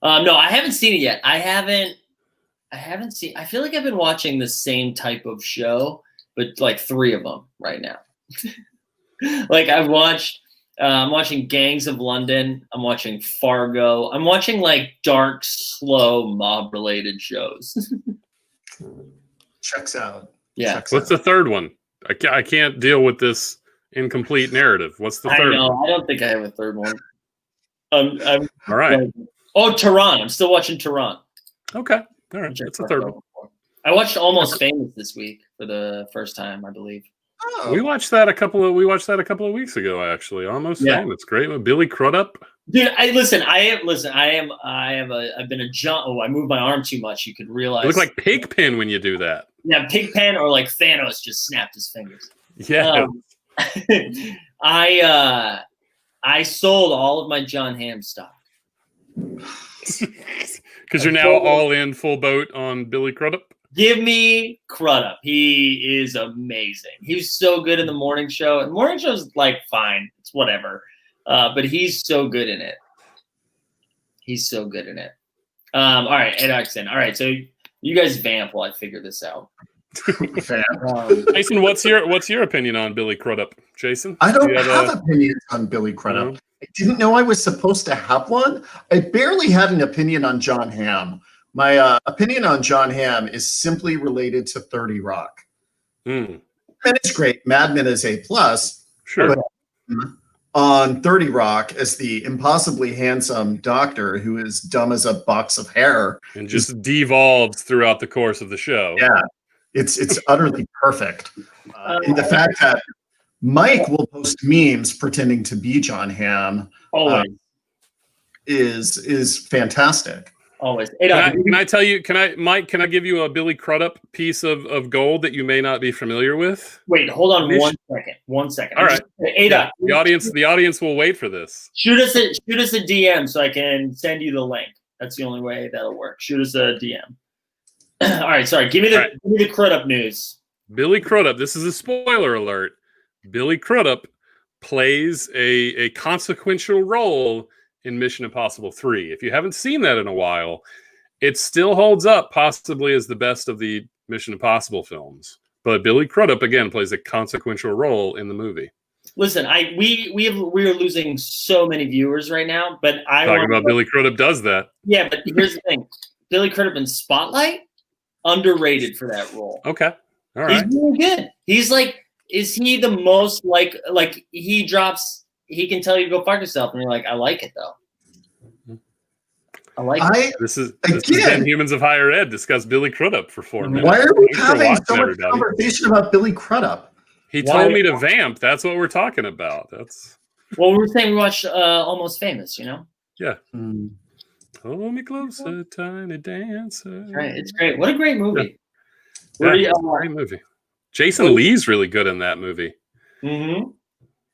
No, I haven't seen it yet. I haven't seen. I feel like I've been watching the same type of show, but like 3 of them right now. Like I'm watching Gangs of London. I'm watching Fargo. I'm watching like dark, slow mob-related shows. Checks out. Yeah. Checks What's out. the third one? I can't deal with this incomplete narrative. What's the I third know. one? I don't think I have a third one. I'm All right. Oh, Tehran. I'm still watching Tehran. Okay. All right. which I That's the talked third about one. before. I watched Almost Famous this week for the first time, I believe. Oh. We watched that a couple of weeks ago, actually. Almost Yeah. Famous. Great with Billy Crudup. Dude, I've been a John. Oh, I moved my arm too much. You could realize. You look like Pigpen when you do that. Yeah, Pigpen or like Thanos just snapped his fingers. Yeah. I sold all of my John Hamm stock. Because you're now all in full boat on Billy Crudup. Give me Crudup. He is amazing. He's so good in the morning show. And morning show's like fine. It's whatever. But he's so good in it. He's so good in it. All right, Ed Oxton. All right, so you guys vamp while I figure this out. Jason, what's your opinion on Billy Crudup? Jason, I don't do you have opinions on Billy Crudup. No? I didn't know I was supposed to have one. I barely had an opinion on John Hamm. My opinion on John Hamm is simply related to 30 Rock. Mm, And it's great. Mad Men is A+. sure. But on 30 Rock as the impossibly handsome doctor who is dumb as a box of hair. And just devolves throughout the course of the show. Yeah, it's utterly perfect. And the fact that Mike will post memes pretending to be John Hamm Always. Is fantastic. Always. Can I tell you, Mike, can I give you a Billy Crudup piece of gold that you may not be familiar with? Wait, hold on 1 second. 1 second. All right. Ada, Yeah, the audience will wait for this. shoot us a DM so I can send you the link. That's the only way that'll work. Shoot us a DM. All right, sorry. Give me the Crudup news. Billy Crudup, this is a spoiler alert. Billy Crudup plays a consequential role in Mission Impossible 3. If you haven't seen that in a while, it still holds up possibly as the best of the Mission Impossible films. But Billy Crudup, again, plays a consequential role in the movie. Listen, we are losing so many viewers right now, but Talking about Billy Crudup does that. Yeah, but here's the thing. Billy Crudup in Spotlight, underrated for that role. Okay. All right. He's really good. He's like, is he the most like he drops, he can tell you to go fuck yourself, and you're like, I like it though. I like it. This is 10 Humans of Higher Ed discuss Billy Crudup for 4 minutes. Why are we Thanks for having watching, so much everybody. conversation about Billy Crudup? He told me to vamp. That's what we're talking about. Well, we were saying we watched Almost Famous, you know? Yeah. Hold me closer, tiny dancer. Right. It's great. What a great movie. Yeah, great movie. Jason Lee's really good in that movie. Mm-hmm.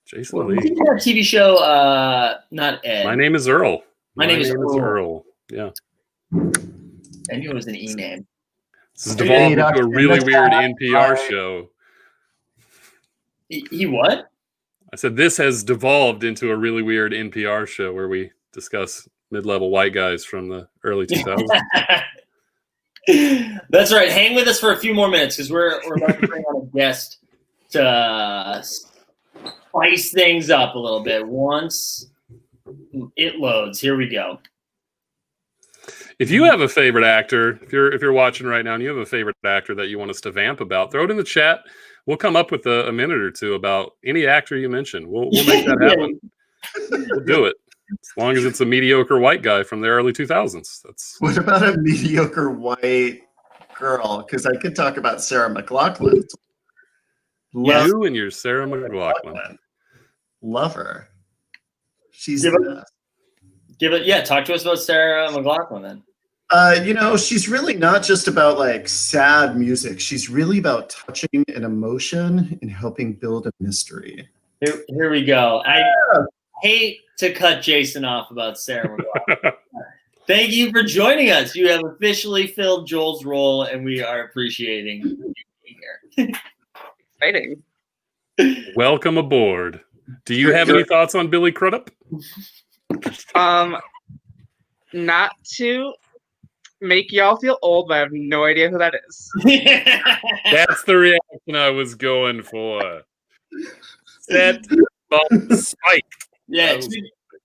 Jason Lee. That TV show, not Ed. My Name is Earl. My name is Earl. Yeah. I knew it was an E name. This is devolved into a really weird NPR show. He what? I said this has devolved into a really weird NPR show where we discuss mid-level white guys from the early 2000s. That's right. Hang with us for a few more minutes because we're about to bring on a guest to spice things up a little bit. Once it loads, here we go. If you have a favorite actor, if you're watching right now and you have a favorite actor that you want us to vamp about, throw it in the chat. We'll come up with a minute or two about any actor you mention. We'll make that happen. We'll do it. As long as it's a mediocre white guy from the early 2000s. What about a mediocre white girl? Because I could talk about Sarah McLachlan. You and your Sarah McLachlan. Love her. She's talk to us about Sarah McLachlan then. She's really not just about like sad music. She's really about touching an emotion and helping build a mystery. Here we go. I hate to cut Jason off about Sarah McLachlan. Thank you for joining us. You have officially filled Joel's role, and we are appreciating you being here. Exciting. Welcome aboard. Do you have any thoughts on Billy Crudup? Not to make y'all feel old, but I have no idea who that is. That's the reaction I was going for. Set, bump, spike. Yeah,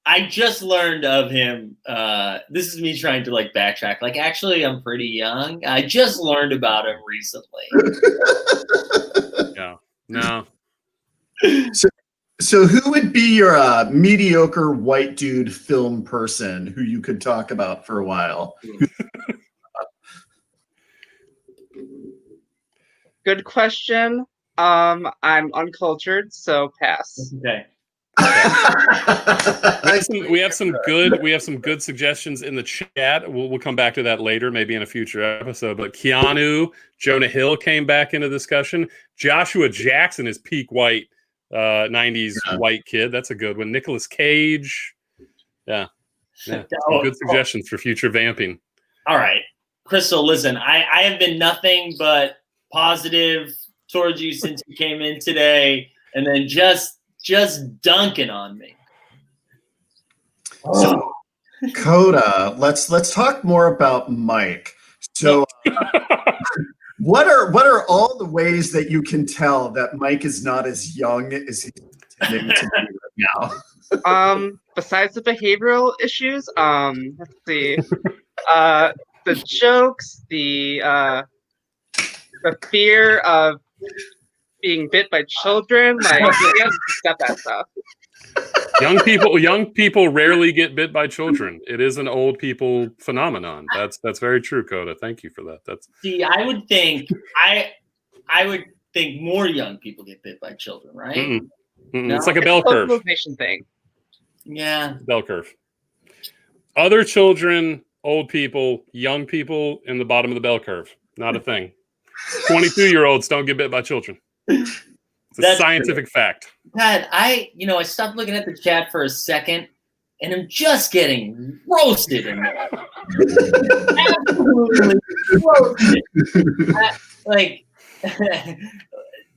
I just learned of him. This is me trying to like backtrack. Like, actually, I'm pretty young. I just learned about him recently. Yeah. No. So who would be your mediocre white dude film person who you could talk about for a while? Good question. I'm uncultured, so pass. Okay. We have some good suggestions in the chat. We'll come back to that later, maybe in a future episode. But Keanu, Jonah Hill came back into discussion. Joshua Jackson is peak white, 90s white kid. That's a good one. Nicolas Cage. Yeah. Some good suggestions for future vamping. All right, Crystal, listen, I have been nothing but positive towards you since you came in today, and then just dunking on me. So, Coda, let's talk more about Mike. So, what are all the ways that you can tell that Mike is not as young as he's pretending to be right now? Besides the behavioral issues, let's see, the jokes, the fear of being bit by children, like you have to step that stuff. Young people rarely get bit by children. It is an old people phenomenon. That's very true, Coda. Thank you for that. See, I would think more young people get bit by children, right? No? It's like a bell curve. Socialization thing. Yeah. Bell curve. Other children, old people, young people in the bottom of the bell curve. Not a thing. 22-year-olds don't get bit by children. It's a scientific fact. Pat, I stopped looking at the chat for a second, and I'm just getting roasted in there. Absolutely roasted.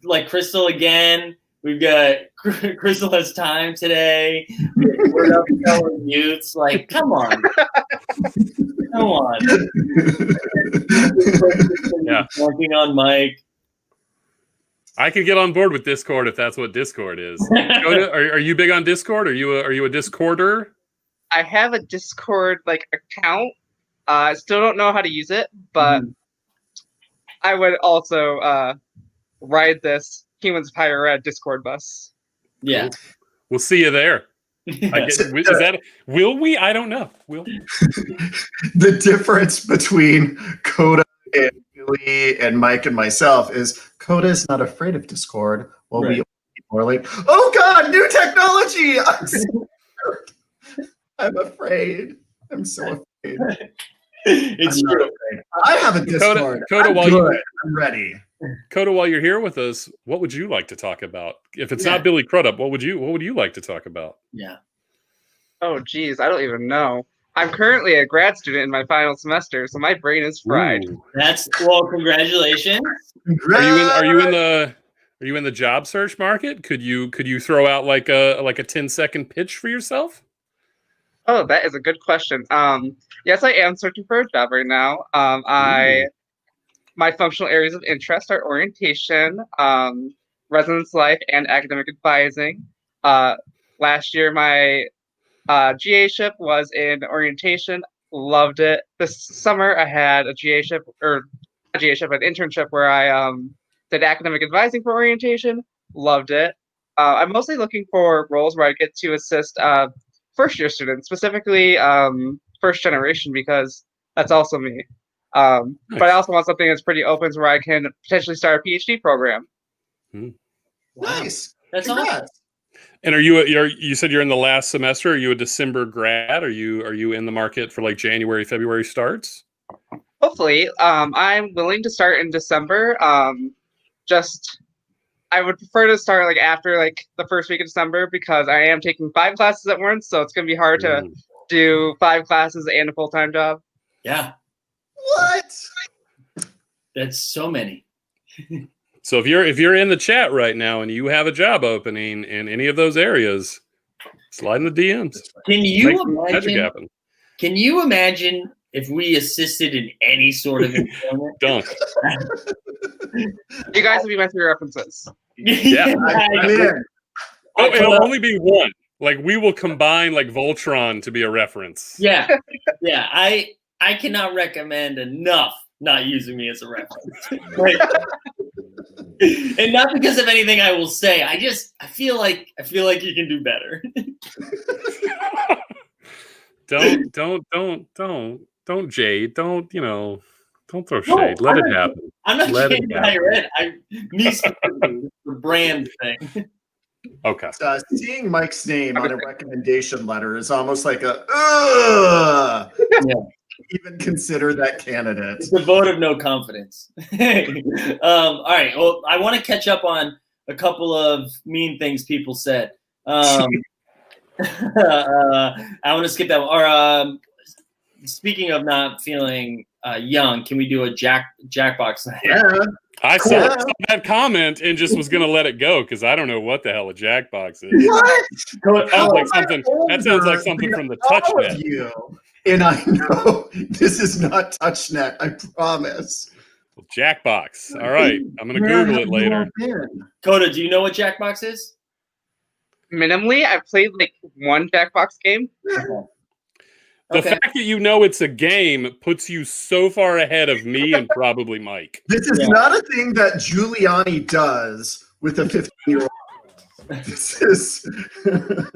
Like Crystal again. We've got Crystal has time today. We're up telling youths. Like, come on. Come on. Yeah. Working on Mike. I could get on board with Discord if that's what Discord is. Are you big on Discord? Are you a Discorder? I have a Discord account. I still don't know how to use it, but I would also ride this Humans Pyre Red Discord bus. Yeah, we'll see you there. Will we? I don't know. Will the difference between Coda and Billy and Mike and myself is Coda is not afraid of Discord, while we are like, oh God, new technology! I'm afraid. I'm so afraid. It's true. I have a Discord. Coda, I'm ready. Coda, while you're here with us, what would you like to talk about? If it's not Billy Crudup, what would you like to talk about? Yeah. Oh geez, I don't even know. I'm currently a grad student in my final semester, so my brain is fried. Ooh. Congratulations. Are you in the job search market? Could you throw out like a 10-second pitch for yourself? Oh, that is a good question. Yes, I am searching for a job right now. My functional areas of interest are orientation, residence life, and academic advising. Last year, my GA-ship was in orientation. Loved it. This summer, I had a GA-ship, or not GA-ship, an internship where I did academic advising for orientation. Loved it. I'm mostly looking for roles where I get to assist first-year students, specifically first generation, because that's also me. Nice. But I also want something that's pretty open where I can potentially start a PhD program. Nice. That's awesome. And you said you're in the last semester. Are you a December grad? Are you in the market for like January, February starts? Hopefully. I'm willing to start in December. I would prefer to start after the first week of December, because I am taking 5 classes at once, so it's gonna be hard to do 5 classes and a full-time job. Yeah. What? That's so many. So if you're in the chat right now and you have a job opening in any of those areas, slide in the DMs. Can you imagine if we assisted in any sort of employment? Dunk. You guys would be my 3 references. Yeah. Oh, it'll only be one. Like we will combine like Voltron to be a reference. Yeah. Yeah. I cannot recommend enough not using me as a reference. Like, and not because of anything I will say. I feel like you can do better. Don't Jade. Don't throw shade. Let it happen. I'm not Let shading higher ed. The brand thing. Okay. Seeing Mike's name on a recommendation letter is almost like a Yeah. Even consider that candidate. It's a vote of no confidence. All right. Well, I want to catch up on a couple of mean things people said. I want to skip that one. Or speaking of not feeling young, can we do a Jackbox night? Yeah. I saw that comment and just was going to let it go because I don't know what the hell a Jackbox is. What? That sounds like something from the TouchNet. You. And I know this is not TouchNet, I promise. Jackbox. All right. I'm going to Google it later. Coda, do you know what Jackbox is? Minimally, I've played like one Jackbox game. The fact that you know it's a game puts you so far ahead of me and probably Mike. This is not a thing that Giuliani does with a 15-year-old. This is a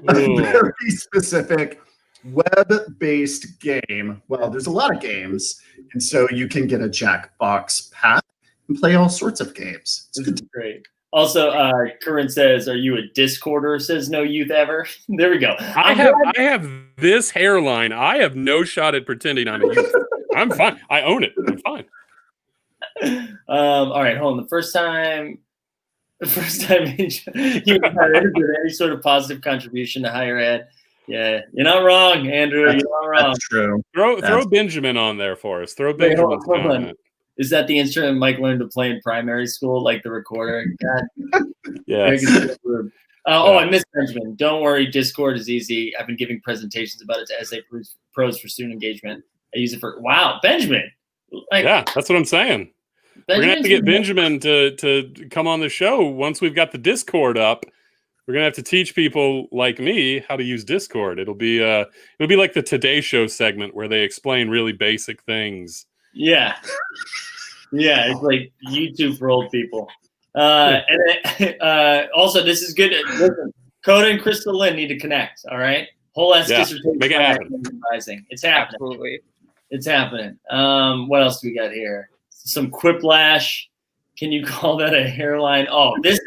very specific web-based game. Well, there's a lot of games, and so you can get a Jackbox pack and play all sorts of games. This is great. Also, Corinne says, "Are you a Discorder?" Says no youth ever. There we go. I have this hairline. I have no shot at pretending I'm a youth. I'm fine. I own it. I'm fine. All right, hold on. The first time you did any sort of positive contribution to higher ed. Yeah, you're not wrong, Andrew. You're not wrong. That's true. Throw Benjamin on there for us. Throw Benjamin's comment. Is that the instrument Mike learned to play in primary school, like the recorder? God. Yes. I missed Benjamin. Don't worry, Discord is easy. I've been giving presentations about it to SA Pros for student engagement. I use it for Benjamin. Yeah, that's what I'm saying. We're gonna have to get Benjamin to come on the show once we've got the Discord up. We're gonna have to teach people like me how to use Discord. It'll be like the Today Show segment where they explain really basic things. Yeah. Yeah, it's like YouTube for old people. And also, this is good. Listen, Coda and Crystal Lynn need to connect. All right, whole dissertation. Make it happen. It's happening. Absolutely. It's happening. What else do we got here? Some quiplash. Can you call that a hairline? Oh, this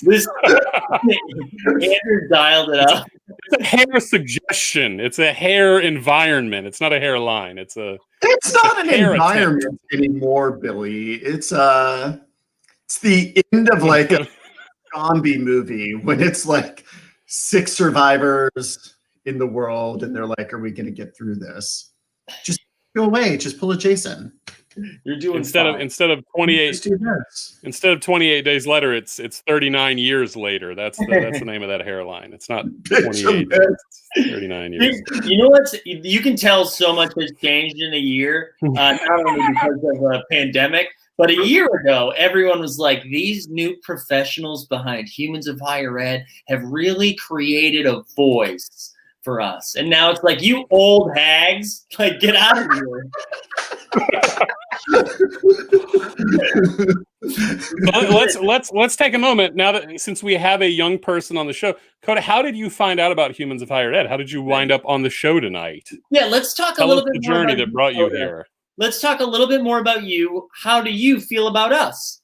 Andrew dialed it up. It's a hair suggestion. It's a hair environment. It's not a hairline. It's not an environment anymore, Billy. It's the end of like a zombie movie when it's like 6 survivors in the world and they're like, are we going to get through this? Just go away. Just pull a Jason. You're doing instead of 28 instead of 28 days later, it's 39 years later. That's the name of that hairline. It's not 28 days, it's 39 years. You know what? You can tell so much has changed in a year, not only because of a pandemic, but a year ago, everyone was like, these new professionals behind Humans of Higher Ed have really created a voice for us. And now it's like, you old hags, like, get out of here. let's take a moment now that since we have a young person on the show. Coda, how did you find out about Humans of Higher Ed? How did you wind up on the show tonight? Yeah, let's talk a little bit more about the journey that brought you here. Let's talk a little bit more about you. How do you feel about us?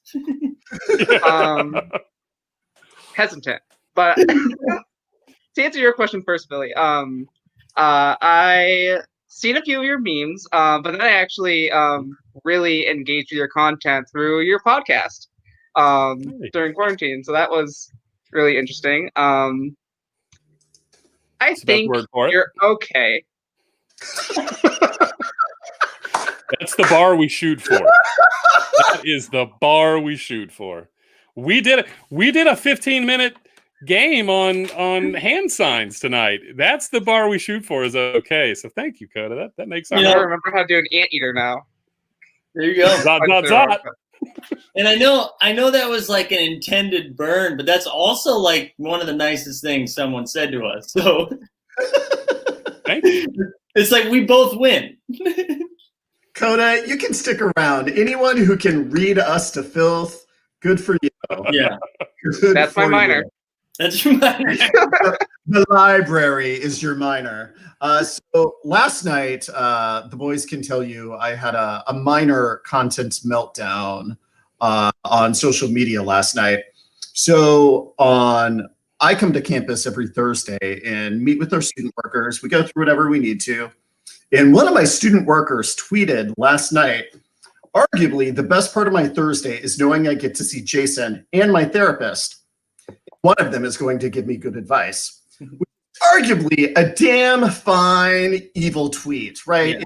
Hesitant, but to answer your question first, Billy, I seen a few of your memes, but then I actually really engaged with your content through your podcast during quarantine. So that was really interesting. I think you're okay. That's the bar we shoot for. That is the bar we shoot for. We did a 15-minute game on hand signs tonight. That's the bar we shoot for. Is okay. So thank you, Coda. That makes sense. I remember how to do an anteater now. There you go. Zot. And I know that was like an intended burn, but that's also like one of the nicest things someone said to us. So Thank you. it's like we both win. Coda, you can stick around. Anyone who can read us to filth, good for you. Yeah, Good That's my for minor. you. that's right. The library is your minor. So last night, the boys can tell you I had a minor content meltdown on social media last night. So I come to campus every Thursday and meet with our student workers. We go through whatever we need to. And one of my student workers tweeted last night, arguably the best part of my Thursday is knowing I get to see Jason and my therapist. One of them is going to give me good advice. Arguably a damn fine evil tweet, right? Yeah.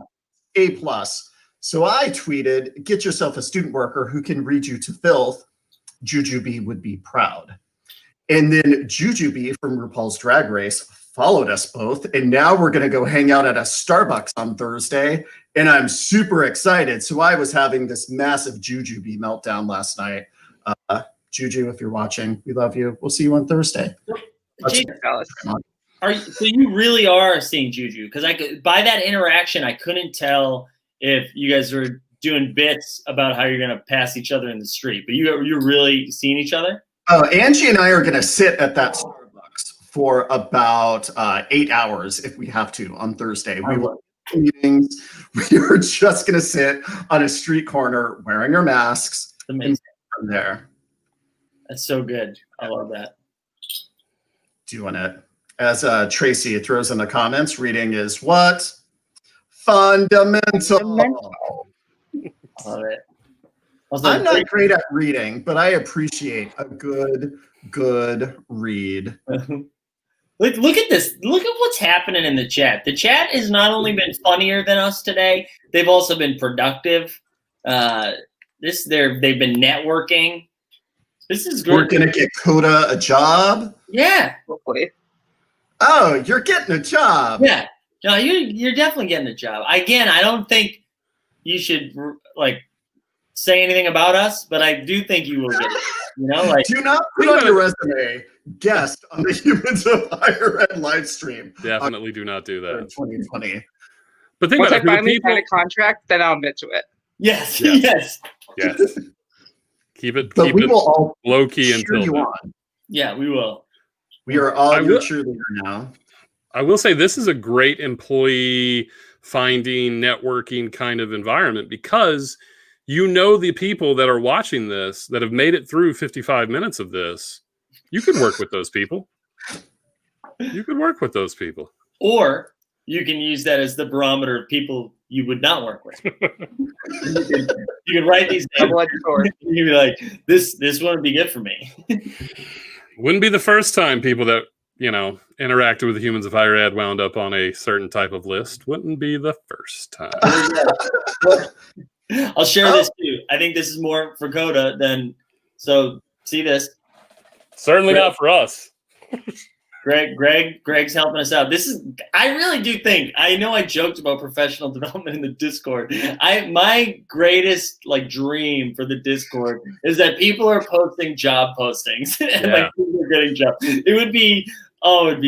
A plus. So I tweeted, get yourself a student worker who can read you to filth. Jujubee would be proud. And then Jujubee from RuPaul's Drag Race followed us both. And now we're going to go hang out at a Starbucks on Thursday. And I'm super excited. So I was having this massive Jujubee meltdown last night. Juju, if you're watching, we love you. We'll see you on Thursday. So you really are seeing Juju? Because by that interaction, I couldn't tell if you guys were doing bits about how you're going to pass each other in the street. But you're really seeing each other? Oh, Angie and I are going to sit at that Starbucks for about 8 hours if we have to on Thursday. We will meetings. We are just going to sit on a street corner wearing our masks. Amazing. From there. That's so good. I love that. Doing it. As Tracy throws in the comments, reading is what? Fundamental. I love it. I'm not great at reading, but I appreciate a good read. Look at this. Look at what's happening in the chat. The chat has not only been funnier than us today, they've also been productive. They've been networking. This is good. We're gonna get Coda a job. Yeah. Hopefully. Oh, you're getting a job. Yeah. No, you're definitely getting a job. Again, I don't think you should like say anything about us, but I do think you will get it. You know, like do not put on your resume guest on the Humans of Higher Ed live stream. Definitely do not do that. 2020. But think Once about I it. finally sign a contract, then I'll admit to it. yes. Yes. Keep it will all low key cheer until you then. on. Yeah, we will. We are all your cheerleader now. I will say this is a great employee finding, networking kind of environment because you know the people that are watching this that have made it through 55 minutes of this. You could work with those people. You could work with those people. Or you can use that as the barometer of people you would not work with. you can write these down. You'd be like, this wouldn't be good for me. Wouldn't be the first time people that, interacted with the Humans of Higher Ed wound up on a certain type of list. Wouldn't be the first time. I'll share this too. I think this is more for Coda than, so see this. Certainly not for us. Greg's helping us out. I really do think, I know I joked about professional development in the Discord. My greatest dream for the Discord is that people are posting job postings and people are getting jobs. It would be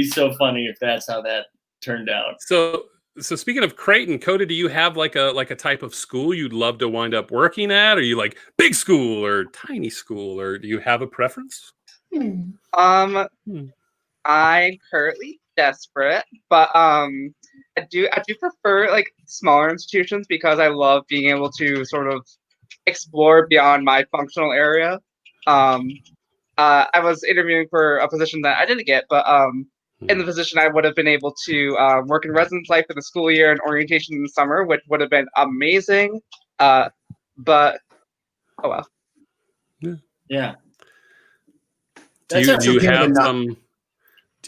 so funny if that's how that turned out. So speaking of Creighton, Coda, do you have like a type of school you'd love to wind up working at? Are you like big school or tiny school, or do you have a preference? I'm currently desperate, but I do prefer smaller institutions because I love being able to sort of explore beyond my functional area. I was interviewing for a position that I didn't get, but in the position I would have been able to work in residence life for the school year and orientation in the summer, which would have been amazing. But oh well. Yeah. Do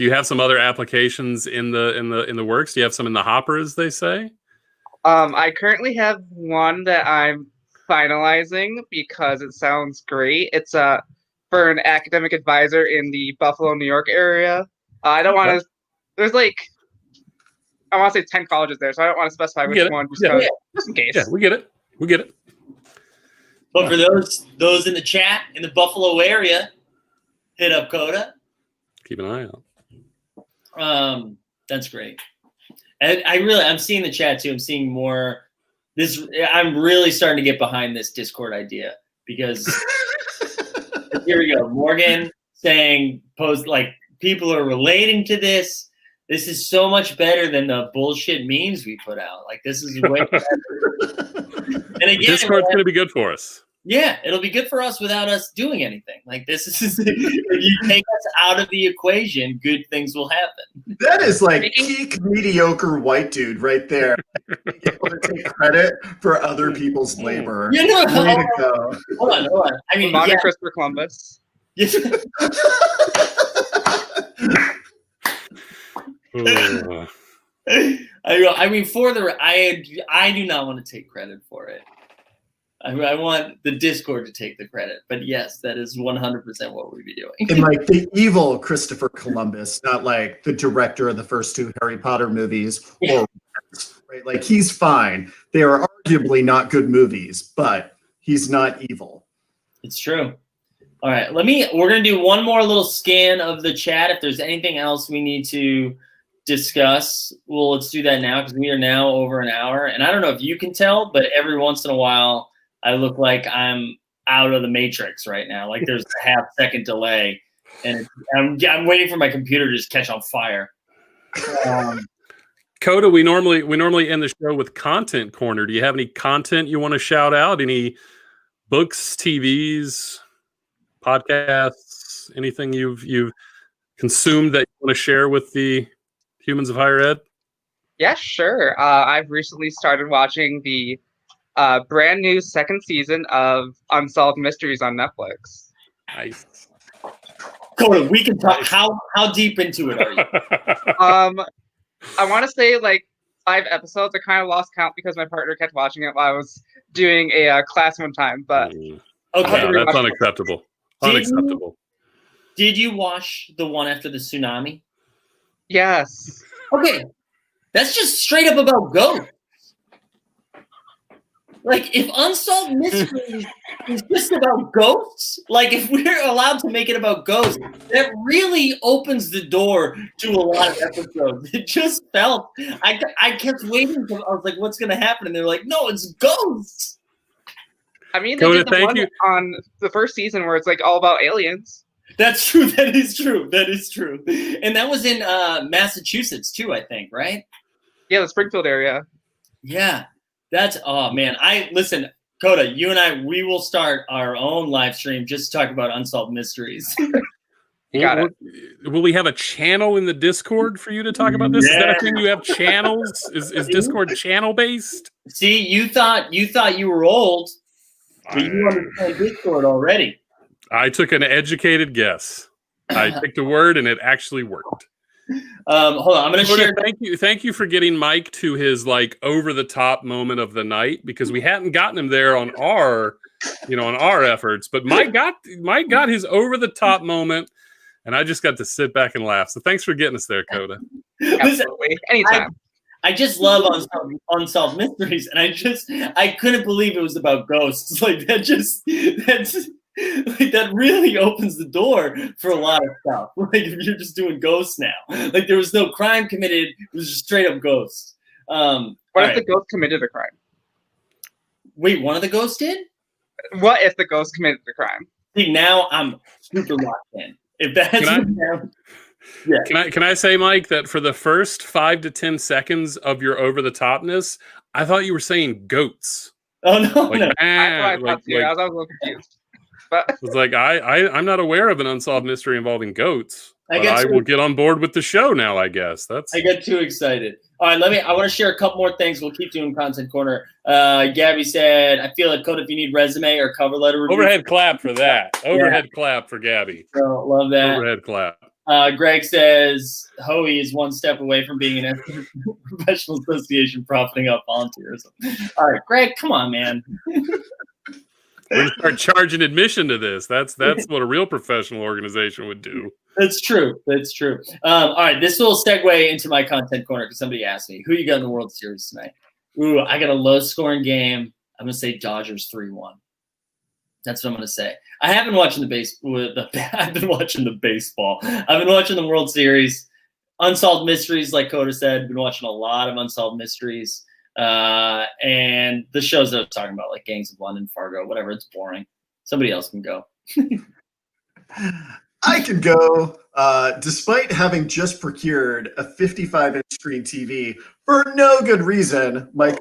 you have some other applications in the works? Do you have some in the hopper, as they say? I currently have one that I'm finalizing because it sounds great. It's for an academic advisor in the Buffalo, New York area. I don't want to. There's I want to say 10 colleges there, so I don't want to specify which one. Just in case. Yeah, we get it. But for those in the chat in the Buffalo area, hit up Coda. Keep an eye out. That's great. And I'm seeing the chat too. I'm seeing more. I'm really starting to get behind this Discord idea because here we go. Morgan saying people are relating to this. This is so much better than the bullshit memes we put out. Like this is way better. And again, Discord's going to be good for us. Yeah, it'll be good for us without us doing anything. Like this is if you take us out of the equation, good things will happen. That is like peak mediocre white dude right there. Able to take credit for other people's labor. You know, Way to go. Hold on. I mean, Christopher Columbus. Yes. I mean, I do not want to take credit for it. I want the Discord to take the credit, but yes, that is 100% what we'd be doing. And like the evil Christopher Columbus, not like the director of the first 2 Harry Potter movies, or right? Like he's fine. They are arguably not good movies, but he's not evil. It's true. All right, we're gonna do one more little scan of the chat. If there's anything else we need to discuss, let's do that now because we are now over an hour. And I don't know if you can tell, but every once in a while, I look like I'm out of the matrix right now. Like there's a half-second delay, and I'm waiting for my computer to just catch on fire. Coda, we normally end the show with content corner. Do you have any content you want to shout out? Any books, TVs, podcasts, anything you've consumed that you want to share with the humans of higher ed? Yeah, sure. I've recently started watching the brand new 2nd season of Unsolved Mysteries on Netflix. Nice. Coda, we can talk. How deep into it are you? I want to say like 5 episodes. I kind of lost count because my partner kept watching it while I was doing a class one time. But okay, no, that's unacceptable. Did you watch the one after the tsunami? Yes. Okay, that's just straight up about ghosts. Like, if Unsolved Mysteries is just about ghosts, like, if we're allowed to make it about ghosts, that really opens the door to a lot of episodes. It just felt, I kept waiting. I was like, what's going to happen? And they're like, no, it's ghosts. I mean, they did the one on the first season where it's, like, all about aliens. That's true. That is true. That is true. And that was in Massachusetts, too, I think, right? Yeah, the Springfield area. Yeah. Oh man, listen, Coda, you and we will start our own live stream just to talk about Unsolved Mysteries. Got it. Will we have a channel in the Discord for you to talk about this? Yeah. Is that a thing? You have channels? Is Discord channel based? See, you thought you were old, but you understand Discord already. I took an educated guess. I picked a word and it actually worked. Hold on, I'm going to share. Thank you for getting Mike to his like over the top moment of the night, because we hadn't gotten him there on our efforts, but Mike got his over the top moment, and I just got to sit back and laugh. So thanks for getting us there, Coda. Absolutely, anytime. I just love Unsolved Mysteries, and I couldn't believe it was about ghosts. Like that really opens the door for a lot of stuff. Like if you're just doing ghosts now, like there was no crime committed, it was just straight up ghosts. What if the ghost committed a crime? Wait, one of the ghosts did? What if the ghost committed the crime? See, now I'm super locked in. If that's Can I say, Mike, that for the first 5 to 10 seconds of your over the topness, I thought you were saying goats. Oh no, no. I was a little confused. It's like I'm not aware of an unsolved mystery involving goats. I will get on board with the show now, I guess. I got too excited. All right, I want to share a couple more things. We'll keep doing Content Corner. Gabby said, I feel like, Coda, if you need resume or cover letter review. Overhead clap for that. Overhead clap for Gabby. So, love that. Overhead clap. Greg says, HOHE is one step away from being an professional association profiting up volunteerism. All right, Greg, come on, man. We're going to start charging admission to this. That's what a real professional organization would do. That's true. That's true. All right, this will segue into my Content Corner because somebody asked me, who you got in the World Series tonight? Ooh, I got a low-scoring game. I'm going to say Dodgers 3-1. That's what I'm gonna say. I have been watching I've been watching the baseball. I've been watching the World Series, unsolved mysteries, like Coda said. Been watching a lot of unsolved mysteries, and the shows that I was talking about, like Gangs of London, Fargo, whatever. It's boring. Somebody else can go. I can go. Despite having just procured a 55-inch screen TV for no good reason, my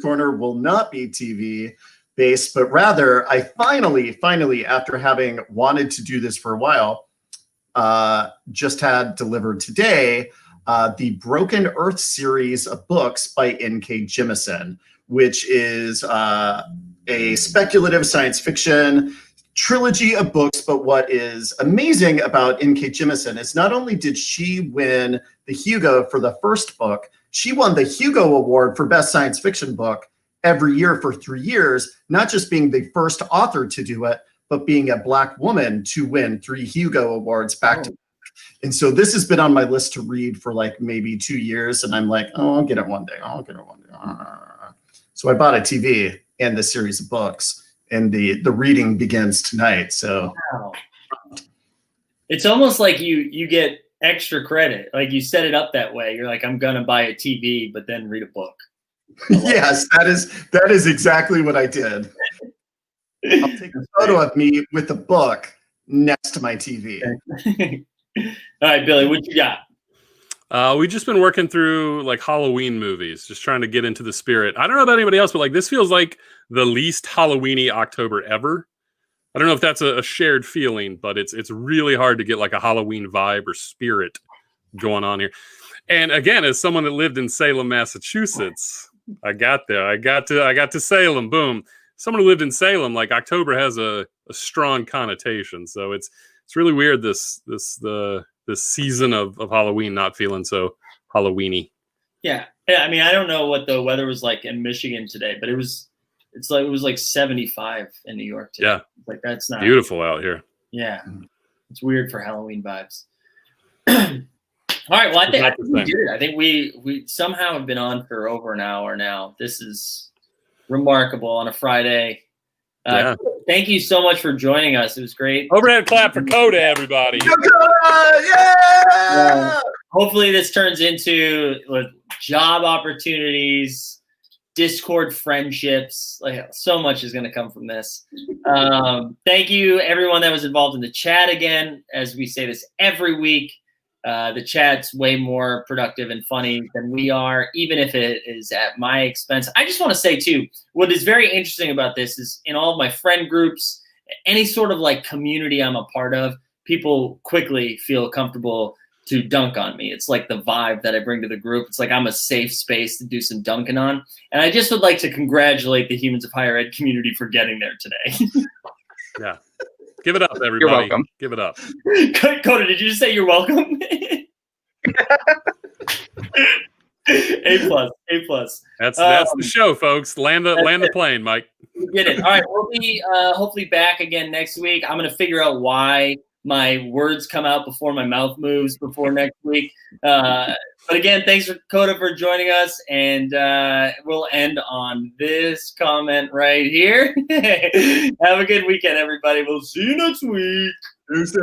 corner will not be TV based, but rather I finally, after having wanted to do this for a while, just had delivered today the Broken Earth series of books by N.K. Jemisin, which is a speculative science fiction trilogy of books. But what is amazing about N.K. Jemisin is not only did she win the Hugo for the first book, she won the Hugo Award for Best Science Fiction Book every year for 3 years, not just being the first author to do it, but being a Black woman to win 3 Hugo Awards back to back. And so this has been on my list to read for like maybe 2 years. And I'm like, oh, I'll get it one day. So I bought a TV and the series of books, and the reading begins tonight. So wow. It's almost like you get extra credit. Like you set it up that way. You're like, I'm gonna buy a TV, but then read a book. Yes, that is exactly what I did. I'll take a photo of me with the book next to my TV. All right, Billy, what you got? We've just been working through like Halloween movies, just trying to get into the spirit. I don't know about anybody else, but like this feels like the least Halloweeny October ever. I don't know if that's a shared feeling, but it's really hard to get like a Halloween vibe or spirit going on here. And again, as someone that lived in Salem, Massachusetts, I got there. I got to Salem. Boom. Someone who lived in Salem, like October has a strong connotation. So it's really weird this season of Halloween not feeling so Halloweeny. Yeah. I mean, I don't know what the weather was like in Michigan today, but it was like 75 in New York today. Yeah. Like that's not beautiful out here. Yeah. It's weird for Halloween vibes. All right. Well, I think we did it. I think we somehow have been on for over an hour now. This is remarkable on a Friday. Yeah. Thank you so much for joining us. It was great. Overhead clap for Coda, everybody. Yeah! Hopefully this turns into job opportunities, Discord friendships. Like so much is going to come from this. Thank you, everyone that was involved in the chat again. As we say this every week, the chat's way more productive and funny than we are, even if it is at my expense. I just want to say, too, what is very interesting about this is in all of my friend groups, any sort of like community I'm a part of, people quickly feel comfortable to dunk on me. It's like the vibe that I bring to the group. It's like I'm a safe space to do some dunking on. And I just would like to congratulate the Humans of Higher Ed community for getting there today. Yeah. Give it up, everybody. You're welcome. Give it up. Coda, did you just say you're welcome? A+. That's the show, folks. Land the plane, Mike. We did it. All right, we'll be hopefully back again next week. I'm going to figure out why my words come out before my mouth moves before next week. But again, thanks for Coda for joining us, and we'll end on this comment right here. Have a good weekend, everybody. We'll see you next week. Deuces.